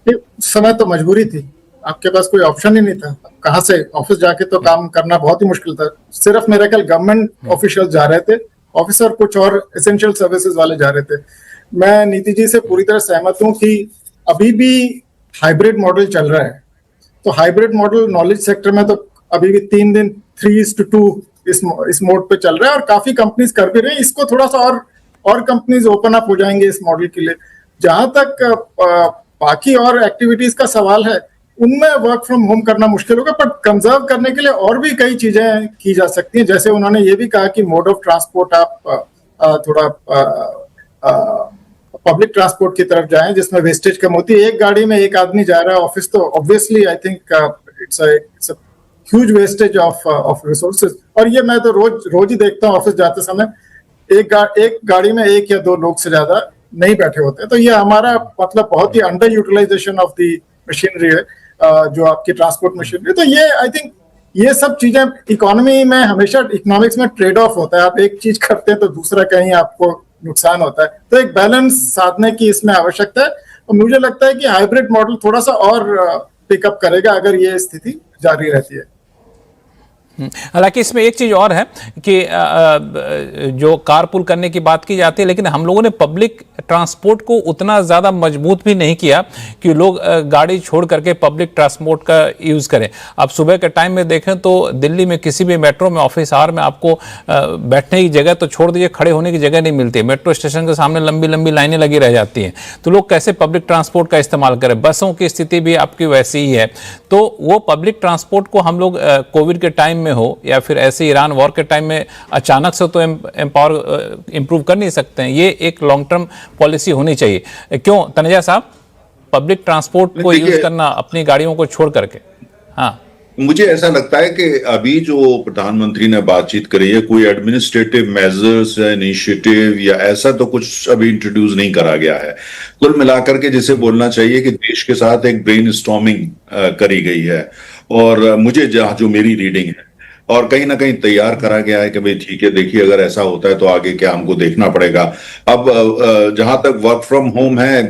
उस समय तो मजबूरी थी, आपके पास कोई ऑप्शन ही नहीं था, कहाँ से ऑफिस जाके तो काम करना बहुत ही मुश्किल था। सिर्फ मेरे ख्याल गवर्नमेंट ऑफिशियल जा रहे थे, ऑफिसर कुछ और एसेंशियल सर्विसेज वाले जा रहे थे। मैं नीति जी से पूरी तरह सहमत हूं कि अभी भी हाइब्रिड मॉडल चल रहा है। तो हाइब्रिड मॉडल नॉलेज सेक्टर में तो अभी भी 3 दिन 3:2 इस मोड पे चल रहा है, और काफी कंपनीज कर भी रहे हैं। इसको थोड़ा सा और कंपनीज ओपन अप हो जाएंगे इस मॉडल के लिए। जहां तक बाकी और एक्टिविटीज का सवाल है, उनमें वर्क फ्रॉम होम करना मुश्किल होगा, बट कंजर्व करने के लिए और भी कई चीजें की जा सकती हैं। जैसे उन्होंने ये भी कहा कि मोड ऑफ ट्रांसपोर्ट आप थोड़ा पब्लिक ट्रांसपोर्ट की तरफ जाएं जिसमें वेस्टेज कम होती है। एक गाड़ी में एक आदमी जा रहा है ऑफिस, तो obviously I think it's a huge wastage of resources. और ये मैं तो रोज ही देखता हूँ ऑफिस जाते समय एक गाड़ी में एक या दो लोग से ज्यादा नहीं बैठे होते। तो ये हमारा मतलब बहुत ही under utilisation of the machinery है, जो आपकी ट्रांसपोर्ट मशीनरी। तो ये आई थिंक ये सब चीजें इकोनॉमी में हमेशा, इकोनॉमिक्स में ट्रेड ऑफ होता है। आप एक चीज करते हैं तो दूसरा कहीं आपको नुकसान होता है। तो एक बैलेंस साधने की इसमें आवश्यकता है। और मुझे लगता है कि हाइब्रिड मॉडल थोड़ा सा और पिकअप करेगा अगर ये स्थिति जारी रहती है। हालांकि इसमें एक चीज और है कि जो कारपूल करने की बात की जाती है, लेकिन हम लोगों ने पब्लिक ट्रांसपोर्ट को उतना ज्यादा मजबूत भी नहीं किया कि लोग गाड़ी छोड़ करके पब्लिक ट्रांसपोर्ट का यूज करें। आप सुबह के टाइम में देखें तो दिल्ली में किसी भी मेट्रो में ऑफिस आवर में आपको बैठने की जगह तो छोड़ दीजिए, खड़े होने की जगह नहीं मिलती है। मेट्रो स्टेशन के सामने लंबी लंबी लाइनें लगी रह जाती हैं। तो लोग कैसे पब्लिक ट्रांसपोर्ट का इस्तेमाल करें? बसों की स्थिति भी आपकी वैसी ही है। तो वो पब्लिक ट्रांसपोर्ट को हम लोग कोविड के टाइम में हो या फिर ऐसे ईरान वॉर के टाइम में अचानक से तो इंप्रूव कर नहीं सकते हैं। ये एक लॉन्ग टर्म पॉलिसी होनी चाहिए। क्यों तनेजा साहब, पब्लिक ट्रांसपोर्ट को यूज करना अपनी गाड़ियों को छोड़ करके? हाँ, मुझे ऐसा लगता है कि अभी जो प्रधानमंत्री ने बातचीत करी है, कोई एडमिनिस्ट्रेटिव मेजर्स या इनिशिएटिव या ऐसा तो कुछ अभी इंट्रोड्यूस नहीं करा गया है। कुल मिलाकर के जिसे बोलना चाहिए कि देश के साथ एक ब्रेनस्टॉर्मिंग करी गई है। और मुझे जो मेरी रीडिंग है और कहीं ना कहीं तैयार करा गया है कि भाई ठीक है, देखिए अगर ऐसा होता है तो आगे क्या हमको देखना पड़ेगा। अब जहां तक वर्क फ्रॉम होम है,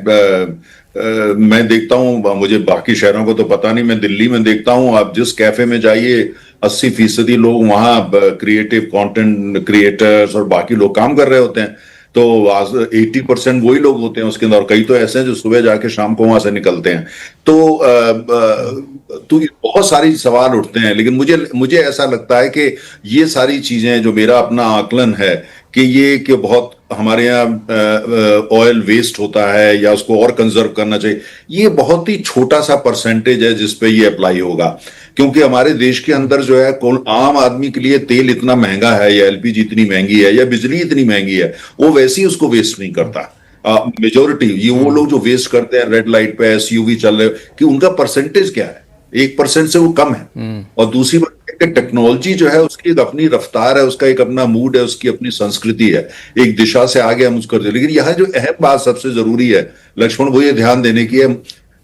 मैं देखता हूं, मुझे बाकी शहरों को तो पता नहीं, मैं दिल्ली में देखता हूं, आप जिस कैफे में जाइए 80% लोग वहां क्रिएटिव कंटेंट क्रिएटर्स और बाकी लोग काम कर रहे होते हैं। तो 80% वही लोग होते हैं उसके अंदर। कई तो ऐसे हैं जो सुबह जाके शाम को वहां से निकलते हैं। तो बहुत सारी सवाल उठते हैं। लेकिन मुझे ऐसा लगता है कि ये सारी चीजें, जो मेरा अपना आकलन है कि बहुत हमारे यहाँ ऑयल वेस्ट होता है या उसको और कंजर्व करना चाहिए, ये बहुत ही छोटा सा परसेंटेज है जिस पे ये अप्लाई होगा। क्योंकि हमारे देश के अंदर जो है, आम आदमी के लिए तेल इतना महंगा है या एलपीजी इतनी महंगी है या बिजली इतनी महंगी है, वो वैसे ही उसको वेस्ट नहीं करता। मेजोरिटी ये वो लोग जो वेस्ट करते हैं रेड लाइट पे एसयूवी चल रहे, कि उनका परसेंटेज क्या है? 1% से वो कम है। और दूसरी बात, टेक्नोलॉजी जो है उसकी एक अपनी रफ्तार है, उसका एक अपना मूड है, उसकी अपनी संस्कृति है, एक दिशा से आगे हम उसको। लेकिन यह जो अहम बात सबसे जरूरी है लक्ष्मण, वो ये ध्यान देने की है,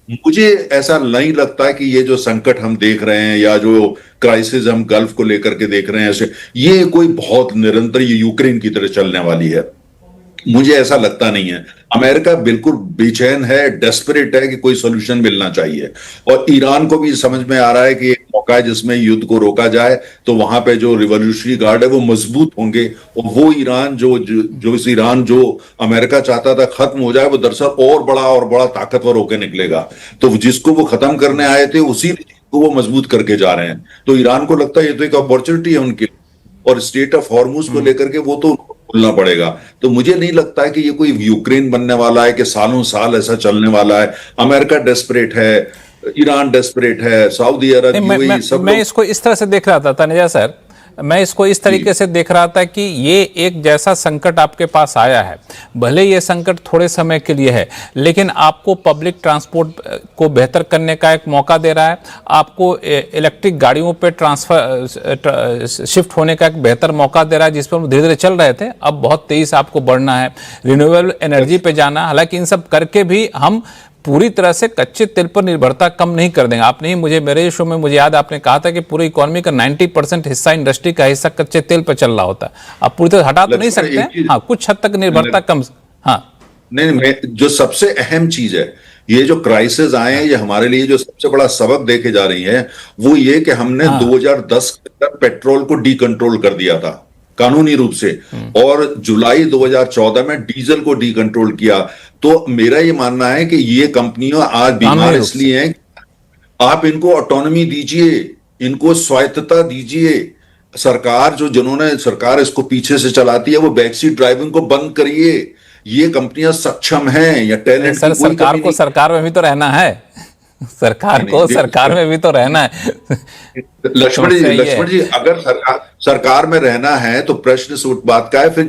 मुझे ऐसा नहीं लगता कि ये जो संकट हम देख रहे हैं या जो क्राइसिस हम गल्फ को लेकर के देख रहे हैं, ऐसे ये कोई बहुत निरंतर ये यूक्रेन की तरह चलने वाली है। मुझे ऐसा लगता नहीं है। अमेरिका बिल्कुल बेचैन है, डेस्परेट है कि कोई सोल्यूशन मिलना चाहिए। और ईरान को भी समझ में आ रहा है कि एक मौका है जिसमें युद्ध को रोका जाए, तो वहां पे जो रिवॉल्यूशनरी गार्ड है वो मजबूत होंगे। और वो ईरान इस ईरान जो अमेरिका चाहता था खत्म हो जाए, वो दरअसल और बड़ा ताकतवर होकर निकलेगा। तो जिसको वो खत्म करने आए थे उसी को वो मजबूत करके जा रहे हैं। तो ईरान को लगता है ये तो एक अपॉर्चुनिटी है उनके। और स्टेट ऑफ हॉर्मुज को लेकर के वो तो बोलना पड़ेगा। तो मुझे नहीं लगता है कि ये कोई यूक्रेन बनने वाला है कि सालों साल ऐसा चलने वाला है। अमेरिका डेस्परेट है, ईरान डेस्परेट है, सऊदी अरब, यूएई सब। मैं इसको इस तरह से देख रहा था तनेजा सर, मैं इसको इस तरीके से देख रहा था कि ये एक जैसा संकट आपके पास आया है, भले ये संकट थोड़े समय के लिए है, लेकिन आपको पब्लिक ट्रांसपोर्ट को बेहतर करने का एक मौका दे रहा है, आपको इलेक्ट्रिक गाड़ियों पे शिफ्ट होने का एक बेहतर मौका दे रहा है, जिस पर हम धीरे धीरे चल रहे थे। अब बहुत तेज आपको बढ़ना है, रिन्यूएबल एनर्जी पे जाना। हालांकि इन सब करके भी हम पूरी तरह से कच्चे तेल पर निर्भरता कम नहीं कर देंगे। आपने ही मेरे शो में मुझे याद, आपने कहा था कि पूरी इकोनॉमी का 90% हिस्सा, इंडस्ट्री का हिस्सा कच्चे तेल पर चल रहा होता है। आप पूरी तरह हटा तो नहीं सकते, हाँ कुछ हद तक निर्भरता कम। हाँ नहीं, जो सबसे अहम चीज है, ये जो क्राइसिस आए हैं, ये हमारे लिए जो सबसे बड़ा सबक देके जा रही है वो ये कि हमने 2010 तक पेट्रोल को डीकंट्रोल कर दिया था कानूनी रूप से, और जुलाई 2014 में डीजल को डीकंट्रोल किया। तो मेरा ये मानना है कि ये कंपनियां आज बीमार इसलिए हैं, आप इनको ऑटोनॉमी दीजिए, इनको स्वायत्तता दीजिए। सरकार इसको पीछे से चलाती है, वो बैक सीट ड्राइविंग को बंद करिए। ये कंपनियां सक्षम हैं या टैलेंट। सर, सरकार को सरकार में भी तो रहना है, सरकार को सरकार में भी तो रहना है। लक्ष्मण जी, अगर सरकार में रहना है तो प्रश्न से बात का है फिर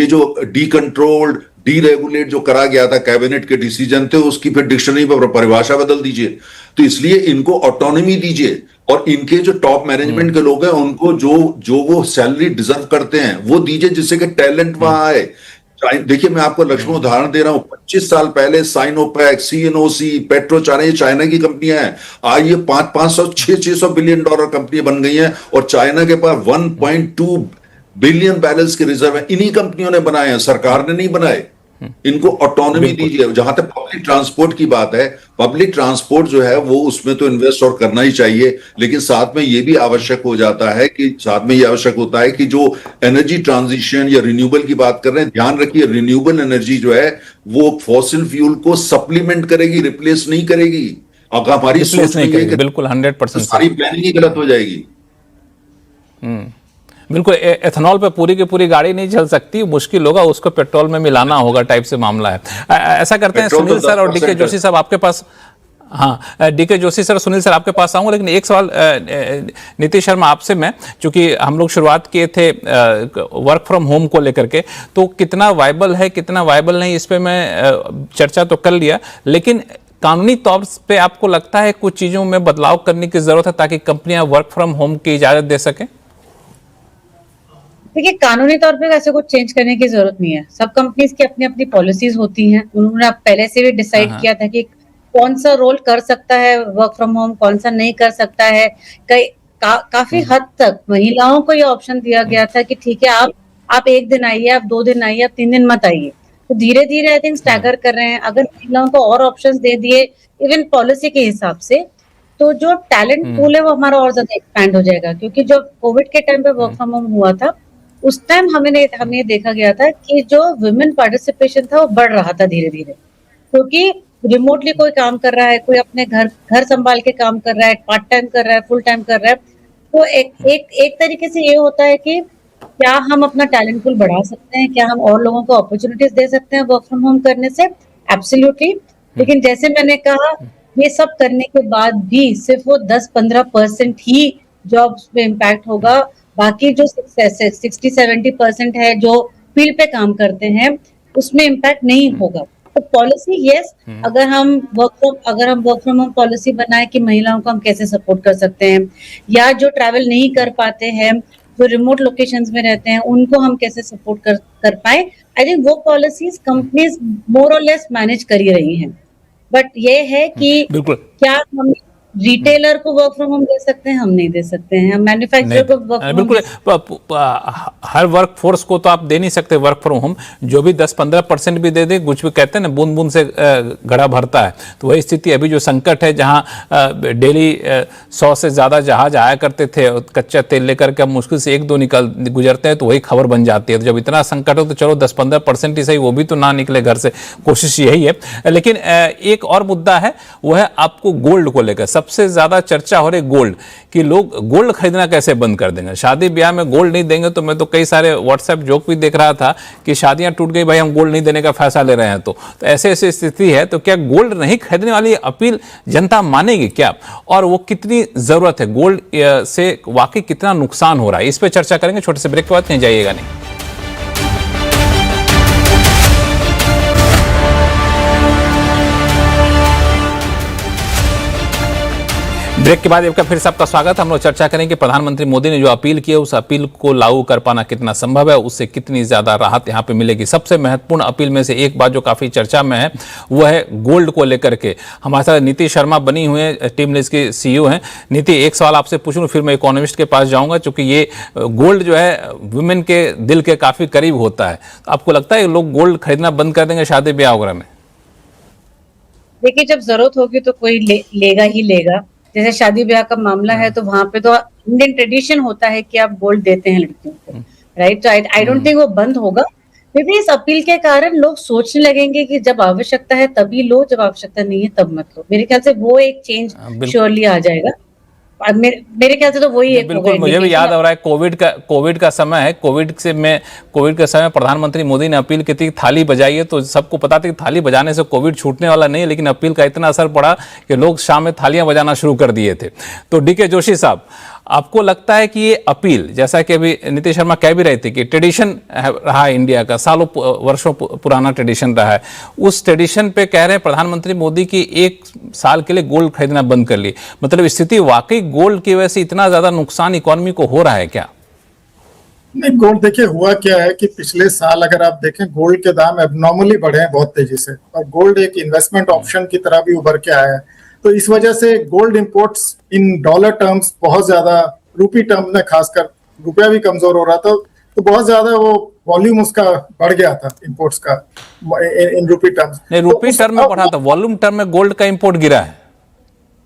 जो डीकंट्रोल्ड डीरेगुलेट जो करा गया था, कैबिनेट के डिसीजन थे, उसकी फिर डिक्शनरी पर परिभाषा बदल दीजिए। तो इसलिए इनको ऑटोनॉमी दीजिए और इनके जो टॉप मैनेजमेंट के लोग हैं उनको जो वो सैलरी डिजर्व करते हैं वो दीजिए, जिससे कि टैलेंट वहां आए। देखिए मैं आपको लक्ष्मण उदाहरण दे रहा हूं, 25 साल पहले साइनोपैक, सीएनओसी, पेट्रो चाइना, ये चाइना की कंपनियां हैं। आज ये 500-600 बिलियन डॉलर कंपनी बन गई हैं और चाइना के पास 1.2 बिलियन बैरल्स के रिजर्व है। इन्हीं कंपनियों ने बनाए हैं, सरकार ने नहीं बनाए। इनको ऑटोनॉमी दीजिए। जहां तक पब्लिक ट्रांसपोर्ट की बात है, पब्लिक ट्रांसपोर्ट जो है वो उसमें तो इन्वेस्ट और करना ही चाहिए, लेकिन साथ में ये भी आवश्यक हो जाता है कि जो एनर्जी ट्रांजिशन या रिन्यूएबल की बात कर रहे हैं, ध्यान रखिए रिन्यूएबल एनर्जी जो है वो फॉसिल फ्यूल को सप्लीमेंट करेगी, रिप्लेस नहीं करेगी। अगर हमारी सोच नहीं है, बिल्कुल 100% सारी प्लानिंग ही गलत हो जाएगी। बिल्कुल, एथेनॉल पे पूरी की पूरी गाड़ी नहीं चल सकती, मुश्किल होगा, उसको पेट्रोल में मिलाना होगा टाइप से मामला है। ऐसा करते हैं सुनील सर और डीके जोशी साहब आपके पास। हाँ, DK Joshi sir, Sunil sir आपके पास आऊंगा, लेकिन एक सवाल नीतीश शर्मा आपसे मैं, क्योंकि हम लोग शुरुआत किए थे वर्क फ्रॉम होम को लेकर के, तो कितना वायबल है कितना वायबल नहीं इस पे मैं चर्चा तो कर लिया, लेकिन कानूनी तौर पे आपको लगता है कुछ चीजों में बदलाव करने की जरूरत है ताकि कंपनियां वर्क फ्रॉम होम की इजाजत दे सकें? देखिए, कानूनी तौर पे ऐसे कुछ चेंज करने की जरूरत नहीं है। सब कंपनीज की अपनी अपनी पॉलिसीज होती हैं। उन्होंने पहले से भी डिसाइड किया था कि कौन सा रोल कर सकता है वर्क फ्रॉम होम, कौन सा नहीं कर सकता है। काफी हद तक महिलाओं को ये ऑप्शन दिया गया था कि ठीक है, आप 1 दिन आइए, आप 2 दिन आइए, आप 3 दिन मत आइए। तो धीरे धीरे आई थिंक स्टैगर कर रहे हैं। अगर महिलाओं को और ऑप्शंस दे दिए इवन पॉलिसी के हिसाब से, तो जो टैलेंट पूल है वो हमारा और ज्यादा एक्सपैंड हो जाएगा। क्योंकि जब कोविड के टाइम पे वर्क फ्रॉम होम हुआ था, उस टाइम हमें देखा गया था कि जो वुमेन पार्टिसिपेशन था वो बढ़ रहा था धीरे धीरे, क्योंकि रिमोटली कोई काम कर रहा है, कोई अपने घर संभाल के काम कर रहा है, पार्ट टाइम कर रहा है, फुल टाइम कर रहा है। तो एक तरीके से ये होता है कि क्या हम अपना टैलेंट पूल बढ़ा सकते हैं, क्या हम और लोगों को अपॉर्चुनिटीज दे सकते हैं वर्क फ्रॉम होम करने से? एब्सोल्युटली। लेकिन जैसे मैंने कहा, ये सब करने के बाद भी सिर्फ वो 10-15% ही जॉब्स पे इम्पैक्ट होगा। बाकी जो 60-70% है जो फील्ड पे काम करते हैं, उसमें इम्पैक्ट नहीं होगा। तो पॉलिसी यस, अगर हम वर्क फ्रॉम होम पॉलिसी बनाए कि महिलाओं को हम कैसे सपोर्ट कर सकते हैं, या जो ट्रैवल नहीं कर पाते हैं, जो रिमोट लोकेशंस में रहते हैं, उनको हम कैसे सपोर्ट कर पाए, आई थिंक वो पॉलिसीज कंपनीज मोर और लेस मैनेज कर ही रही हैं। बट ये है कि क्या हम रिटेलर को वर्क फ्रॉम होम दे सकते हैं? हम नहीं दे सकते हैं। हम मैन्युफैक्चरर को वर्क फ्रॉम होम, बिल्कुल हर वर्क फोर्स को तो आप दे नहीं सकते वर्क फ्रॉम होम। जो भी 10-15% भी दे दे, कुछ भी कहते हैं ना, बूंद बूंद से घड़ा भरता है। तो वही स्थिति अभी जो संकट है, जहां डेली 100 से ज्यादा जहाज आया करते थे कच्चा तेल लेकर के, अब मुश्किल से 1-2 गुजरते हैं तो वही खबर बन जाती है। तो जब इतना संकट हो तो चलो 10-15% ही सही, वो भी तो ना निकले घर से, कोशिश यही है। लेकिन एक और मुद्दा है, वो है आपको गोल्ड को लेकर सबसे ज्यादा चर्चा हो रही, गोल्ड कि लोग गोल्ड खरीदना कैसे बंद कर देंगे, शादी ब्याह में गोल्ड नहीं देंगे। तो मैं तो कई सारे व्हाट्सएप जोक भी देख रहा था कि शादियां टूट गई भाई, हम गोल्ड नहीं देने का फैसला ले रहे हैं। तो ऐसे ऐसी स्थिति है, तो क्या गोल्ड नहीं खरीदने वाली अपील जनता मानेगी क्या, और वो कितनी जरूरत है, गोल्ड से वाकई कितना नुकसान हो रहा है, इस पर चर्चा करेंगे। छोटे से ब्रेक के बाद, कहीं जाइएगा नहीं। ब्रेक के बाद आपका फिर से आपका स्वागत। हम लोग चर्चा करेंगे प्रधानमंत्री मोदी ने जो अपील की है, उस अपील को लागू कर पाना कितना संभव है, उससे कितनी ज्यादा राहत यहाँ पे मिलेगी। सबसे महत्वपूर्ण अपील में से एक बात जो काफी चर्चा में है, वो है गोल्ड को लेकर के। हमारे साथ नीति शर्मा बनी हुई है, टीम लिस्ट की CEO हैं। नीति, एक सवाल आपसे पूछूं, फिर मैं इकोनॉमिस्ट के पास जाऊंगा, क्योंकि ये गोल्ड जो है वुमेन के दिल के काफी करीब होता है। तो आपको लगता है लोग गोल्ड खरीदना बंद कर देंगे शादी ब्याह वगैरह में? देखिए, जब जरूरत होगी तो कोई लेगा ही लेगा। जैसे शादी ब्याह का मामला है, तो वहां पे तो इंडियन ट्रेडिशन होता है कि आप गोल्ड देते हैं लड़कियों को, राइट? तो आई डोंट थिंक वो बंद होगा। मे बी इस अपील के कारण लोग सोचने लगेंगे कि जब आवश्यकता है तभी लो, जब आवश्यकता नहीं है तब मत लो। मेरे ख्याल से वो एक चेंज श्योरली आ जाएगा। मेरे ख्याल से तो वही एक बिल्कुल। मुझे भी याद आ रहा है, कोविड का समय है, कोविड के समय प्रधानमंत्री मोदी ने अपील की थी थाली बजाइए, तो सबको पता था कि थाली बजाने से कोविड छूटने वाला नहीं है, लेकिन अपील का इतना असर पड़ा कि लोग शाम में थालियां बजाना शुरू कर दिए थे। तो डीके जोशी साहब, आपको लगता है कि ये अपील, जैसा कि अभी नीतीश शर्मा कह भी रहे थे कि ट्रेडिशन रहा है इंडिया का, सालों वर्षों पुराना ट्रेडिशन रहा है, उस ट्रेडिशन पे कह रहे हैं प्रधानमंत्री मोदी की 1 साल के लिए गोल्ड खरीदना बंद कर ली। मतलब स्थिति वाकई गोल्ड की वजह से इतना ज्यादा नुकसान इकोनॉमी को हो रहा है क्या? नहीं, गोल्ड देखिए हुआ क्या है कि पिछले साल अगर आप देखें गोल्ड के दाम एबनॉर्मली बढ़े हैं बहुत तेजी से, और गोल्ड एक इन्वेस्टमेंट ऑप्शन की तरह भी उभर के आया है। तो इस वजह से gold imports in dollar terms बहुत ज्यादा, रूपी टर्म में खासकर रुपया भी कमजोर हो रहा था, तो बहुत ज्यादा वो वॉल्यूम उसका बढ़ गया था इंपोर्ट्स का इन रूपी टर्म्स। नहीं, रूपी टर्म में बढ़ा था, वॉल्यूम टर्म में गोल्ड का इंपोर्ट गिरा है।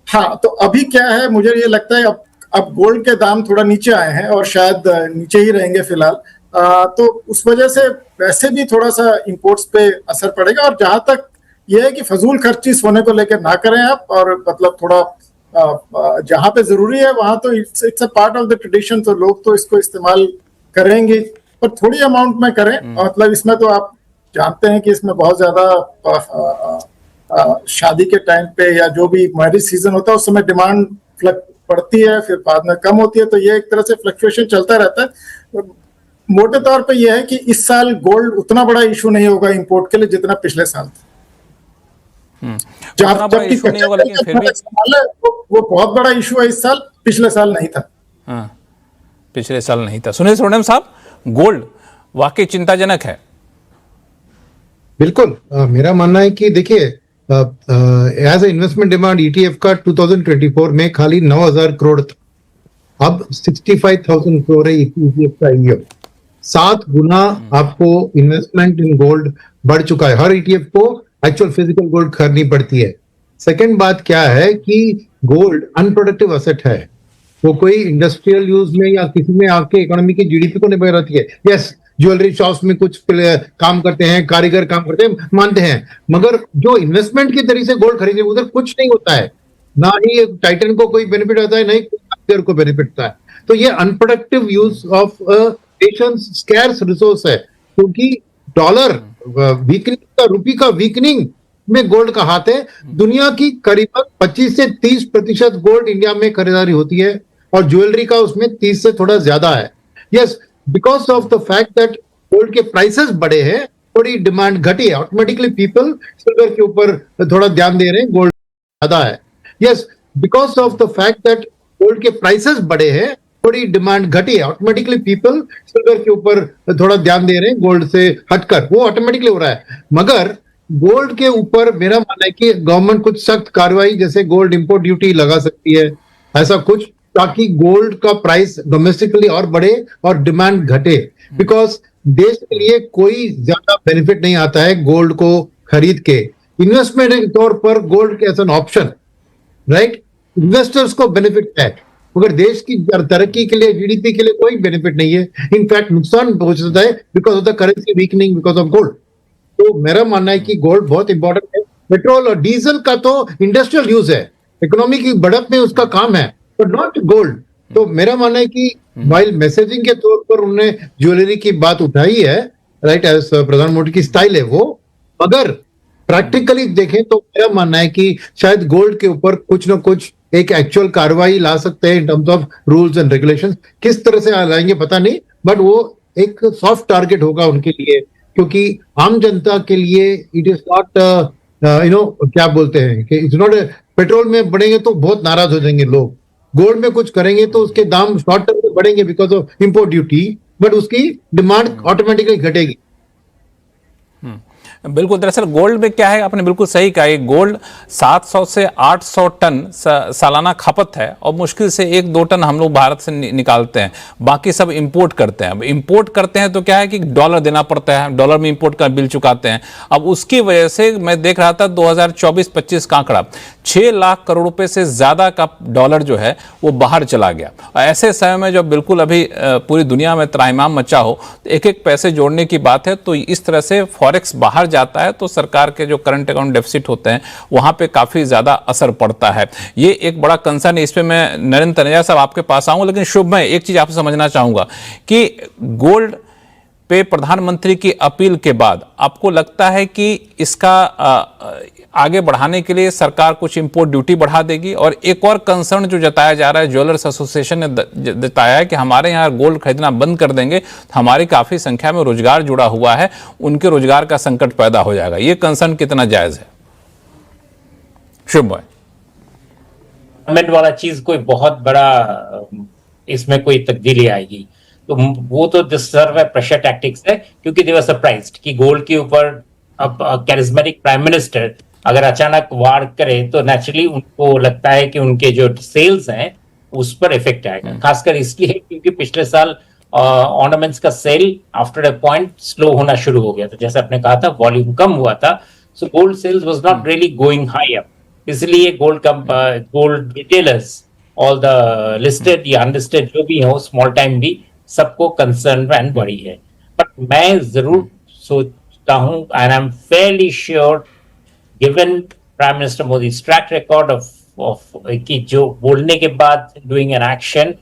हाँ, तो अभी क्या है, मुझे ये लगता है अब गोल्ड के दाम थोड़ा नीचे आए हैं और शायद नीचे ही रहेंगे फिलहाल। तो उस वजह से वैसे भी थोड़ा सा इंपोर्ट्स पे असर पड़ेगा। और जहां तक ये है कि फजूल खर्ची सोने को लेकर ना करें आप, और मतलब थोड़ा जहां पे जरूरी है वहां तो it's a part of the tradition, तो लोग तो इसको इस्तेमाल करेंगे, पर थोड़ी अमाउंट में करें। मतलब इसमें तो आप जानते हैं कि इसमें बहुत ज्यादा शादी के टाइम पे या जो भी मैरिज सीजन होता है उस समय डिमांड बढ़ती है, फिर बाद में कम होती है, तो ये एक तरह से फ्लक्चुएशन चलता रहता है। मोटे तौर पे ये है कि इस साल गोल्ड उतना बड़ा इशू नहीं होगा इंपोर्ट के लिए जितना पिछले साल था। जबकि वो बहुत बड़ा इशू है इस साल, पिछले साल नहीं था। पिछले साल नहीं था। सुनील सोनम साहब, गोल्ड वाकई चिंताजनक है। बिल्कुल, मेरा मानना है कि देखिए as a investment demand ETF का 2024 में खाली 9,000 करोड़ था, अब 65,000 करोड़ है ईटीएफ का ईयर। 7 गुना आपको इन्वेस्टमेंट इन गोल्ड बढ़ चुका है। हर ईटीएफ को एक्चुअल फिजिकल गोल्ड खरीदनी पड़ती है। सेकंड बात क्या है कि गोल्ड अनप्रोडक्टिव एसेट है, वो कोई इंडस्ट्रियल यूज में या किसी में आपके इकोनॉमी की जीडीपी को नहीं बढ़ाती है। यस, ज्वेलरी शॉप्स में कुछ काम करते हैं, कारीगर काम करते हैं, मानते हैं, मगर जो इन्वेस्टमेंट की तरीके से गोल्ड खरीदे उधर कुछ नहीं होता है। ना ही टाइटन को कोई बेनिफिट होता है, ना ही कारीगर को बेनिफिट होता है। तो ये unproductive use of Nations scarce resource है, क्योंकि डॉलर वीकनिंग का, रुपी का वीकनिंग में गोल्ड का हाथ है। दुनिया की करीबन 25 से 30% गोल्ड इंडिया में खरीदारी होती है, और ज्वेलरी का उसमें 30 से थोड़ा ज्यादा है। Yes, because of the fact that gold के प्राइसेस बढ़े हैं, थोड़ी डिमांड घटी है, ऑटोमेटिकली पीपल सिल्वर के ऊपर थोड़ा ध्यान दे रहे हैं, गोल्ड ज्यादा है। Yes, because of the fact that gold के प्राइसेस बढ़े हैं, थोड़ी डिमांड घटी है, ऑटोमेटिकली पीपल सिल्वर के ऊपर थोड़ा ध्यान दे रहे हैं, गोल्ड से हटकर, वो ऑटोमेटिकली हो रहा है। मगर गोल्ड के ऊपर मेरा मानना है कि गवर्नमेंट कुछ सख्त कार्रवाई, जैसे गोल्ड इंपोर्ट ड्यूटी लगा सकती है, ऐसा कुछ, ताकि गोल्ड का प्राइस डोमेस्टिकली और बढ़े और डिमांड घटे। बिकॉज देश के लिए कोई ज्यादा बेनिफिट नहीं आता है गोल्ड को खरीद के। इन्वेस्टमेंट के तौर पर gold as an option, right, investors को बेनिफिट है, मगर देश की तरक्की के लिए, जीडीपी के लिए कोई बेनिफिट नहीं है। इनफैक्ट नुकसान पहुंच सकता है because of the currency weakening because of gold. तो मेरा मानना है कि गोल्ड बहुत इंपॉर्टेंट है। पेट्रोल और डीजल का तो इंडस्ट्रियल यूज है, इकोनॉमी की बढ़त में उसका काम है, बट नॉट गोल्ड। तो मेरा मानना है कि वाइल मैसेजिंग के तौर पर उन्होंने ज्वेलरी की बात उठाई है, राइट, एज प्रधानमंत्री की स्टाइल है वो, मगर प्रैक्टिकली देखें तो मेरा मानना है कि शायद गोल्ड के ऊपर कुछ ना कुछ एक एक्चुअल कार्रवाई ला सकते हैं इन terms of rules and regulations. किस तरह से लाएंगे पता नहीं, बट वो एक सॉफ्ट टारगेट होगा उनके लिए, क्योंकि आम जनता के लिए इट इज नॉट क्या बोलते हैं कि इट्स नॉट, पेट्रोल में बढ़ेंगे तो बहुत नाराज हो जाएंगे लोग, गोल्ड में कुछ करेंगे तो उसके दाम शॉर्ट टर्म में बढ़ेंगे because of import duty, but उसकी डिमांड ऑटोमेटिकली घटेगी। बिल्कुल, दरअसल गोल्ड में क्या है, आपने बिल्कुल सही कहा, गोल्ड 700 से 800 टन सालाना खपत है, और मुश्किल से 1-2 टन हम लोग भारत से निकालते हैं, बाकी सब इंपोर्ट करते हैं। अब इंपोर्ट करते हैं तो क्या है कि डॉलर देना पड़ता है, डॉलर में इंपोर्ट का बिल चुकाते हैं। अब उसकी वजह से मैं देख रहा था 2024-25 का आंकड़ा, 6 लाख करोड़ रुपए से ज्यादा का डॉलर जो है वो बाहर चला गया। ऐसे समय में जब बिल्कुल अभी पूरी दुनिया में त्राहिमाम मचा हो, तो एक पैसे जोड़ने की बात है, तो इस तरह से फॉरेक्स बाहर जाता है तो सरकार के जो करंट अकाउंट डेफिसिट होते हैं वहां पे काफी ज्यादा असर पड़ता है। ये एक बड़ा कंसर्न है। इस पे मैं नरेंद्र तनेजा साहब आपके पास आऊंगा, लेकिन शुभ, मैं एक चीज आपसे समझना चाहूंगा कि गोल्ड पे प्रधानमंत्री की अपील के बाद आपको लगता है कि इसका आगे बढ़ाने के लिए सरकार कुछ इंपोर्ट ड्यूटी बढ़ा देगी। और एक और कंसर्न जो जताया जा रहा है, ज्वेलर्स एसोसिएशन ने जताया है कि हमारे यहाँ गोल्ड खरीदना बंद कर देंगे तो हमारी काफी संख्या में रोजगार जुड़ा हुआ है, उनके रोजगार का संकट पैदा हो जाएगा। ये कंसर्न कितना जायज है? शुभ भाई, गवर्नमेंट वाला चीज कोई बहुत बड़ा इसमें कोई तब्दीली आएगी तो वो तो डिस्टर्ब है, प्रेशर टैक्टिक्स है, क्योंकि दे वर सरप्राइज्ड कि गोल्ड के ऊपर अब कैरिज्मेटिक प्राइम मिनिस्टर अगर अचानक वार करे तो नेचुरली उनको लगता है कि उनके जो सेल्स हैं उस पर इफेक्ट आएगा। खासकर इसलिए क्योंकि पिछले साल ऑर्नामेंट्स का sale after a point slow होना शुरू हो गया था, जैसे आपने कहा था वॉल्यूम कम हुआ था, so gold sales was not really going high up. इसलिए gold retailers, all the listed या अनलिस्टेड जो भी हो, स्मॉल टाइम भी, सबको कंसर्न एंड बड़ी है। बट मैं जरूर सोचता हूं and I am Fairlie sure given prime minister Modi's track record of कि जो बोलने के बाद डूइंग एन एक्शन,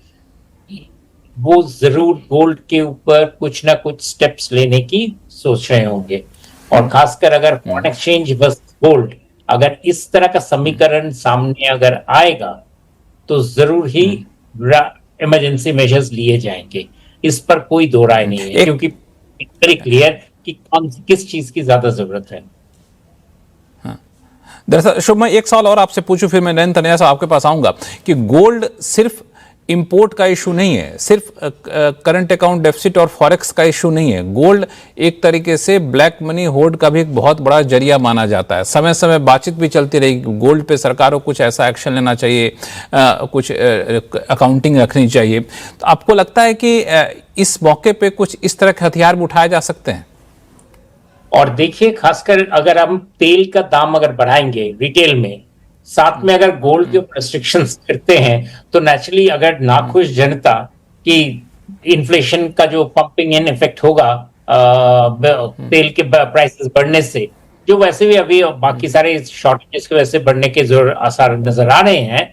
वो जरूर गोल्ड के ऊपर कुछ ना कुछ स्टेप्स लेने की सोच रहे होंगे। और खासकर अगर फॉरेन एक्सचेंज वर्सेस गोल्ड, अगर इस तरह का समीकरण सामने अगर आएगा तो जरूर ही इमरजेंसी मेजर्स लिए जाएंगे, इस पर कोई दो राय नहीं है, क्योंकि वेरी क्लियर कि किस चीज की ज्यादा जरूरत है। दरअसल शुभ, मैं एक सवाल और आपसे पूछूं, फिर मैं नयन तनया साहब आपके पास आऊंगा कि गोल्ड सिर्फ इंपोर्ट का इशू नहीं है, सिर्फ करंट अकाउंट डेफिसिट और फॉरेक्स का इशू नहीं है। गोल्ड एक तरीके से ब्लैक मनी होर्ड का भी एक बहुत बड़ा जरिया माना जाता है। समय समय बातचीत भी चलती रही, गोल्ड पे सरकारों को कुछ ऐसा एक्शन लेना चाहिए, कुछ अकाउंटिंग रखनी चाहिए। तो आपको लगता है कि इस मौके पे कुछ इस तरह के हथियार भी उठाए जा सकते हैं? और देखिए, खासकर अगर हम तेल का दाम अगर बढ़ाएंगे रिटेल में, साथ में अगर गोल्ड के ऊपर रिस्ट्रिक्शंस करते हैं, तो नेचुरली अगर नाखुश जनता की इन्फ्लेशन का जो पंपिंग इन इफेक्ट होगा तेल के प्राइसेस बढ़ने से, जो वैसे भी अभी बाकी सारे शॉर्टेजेस की वजह से बढ़ने के जोर आसार नजर आ रहे हैं,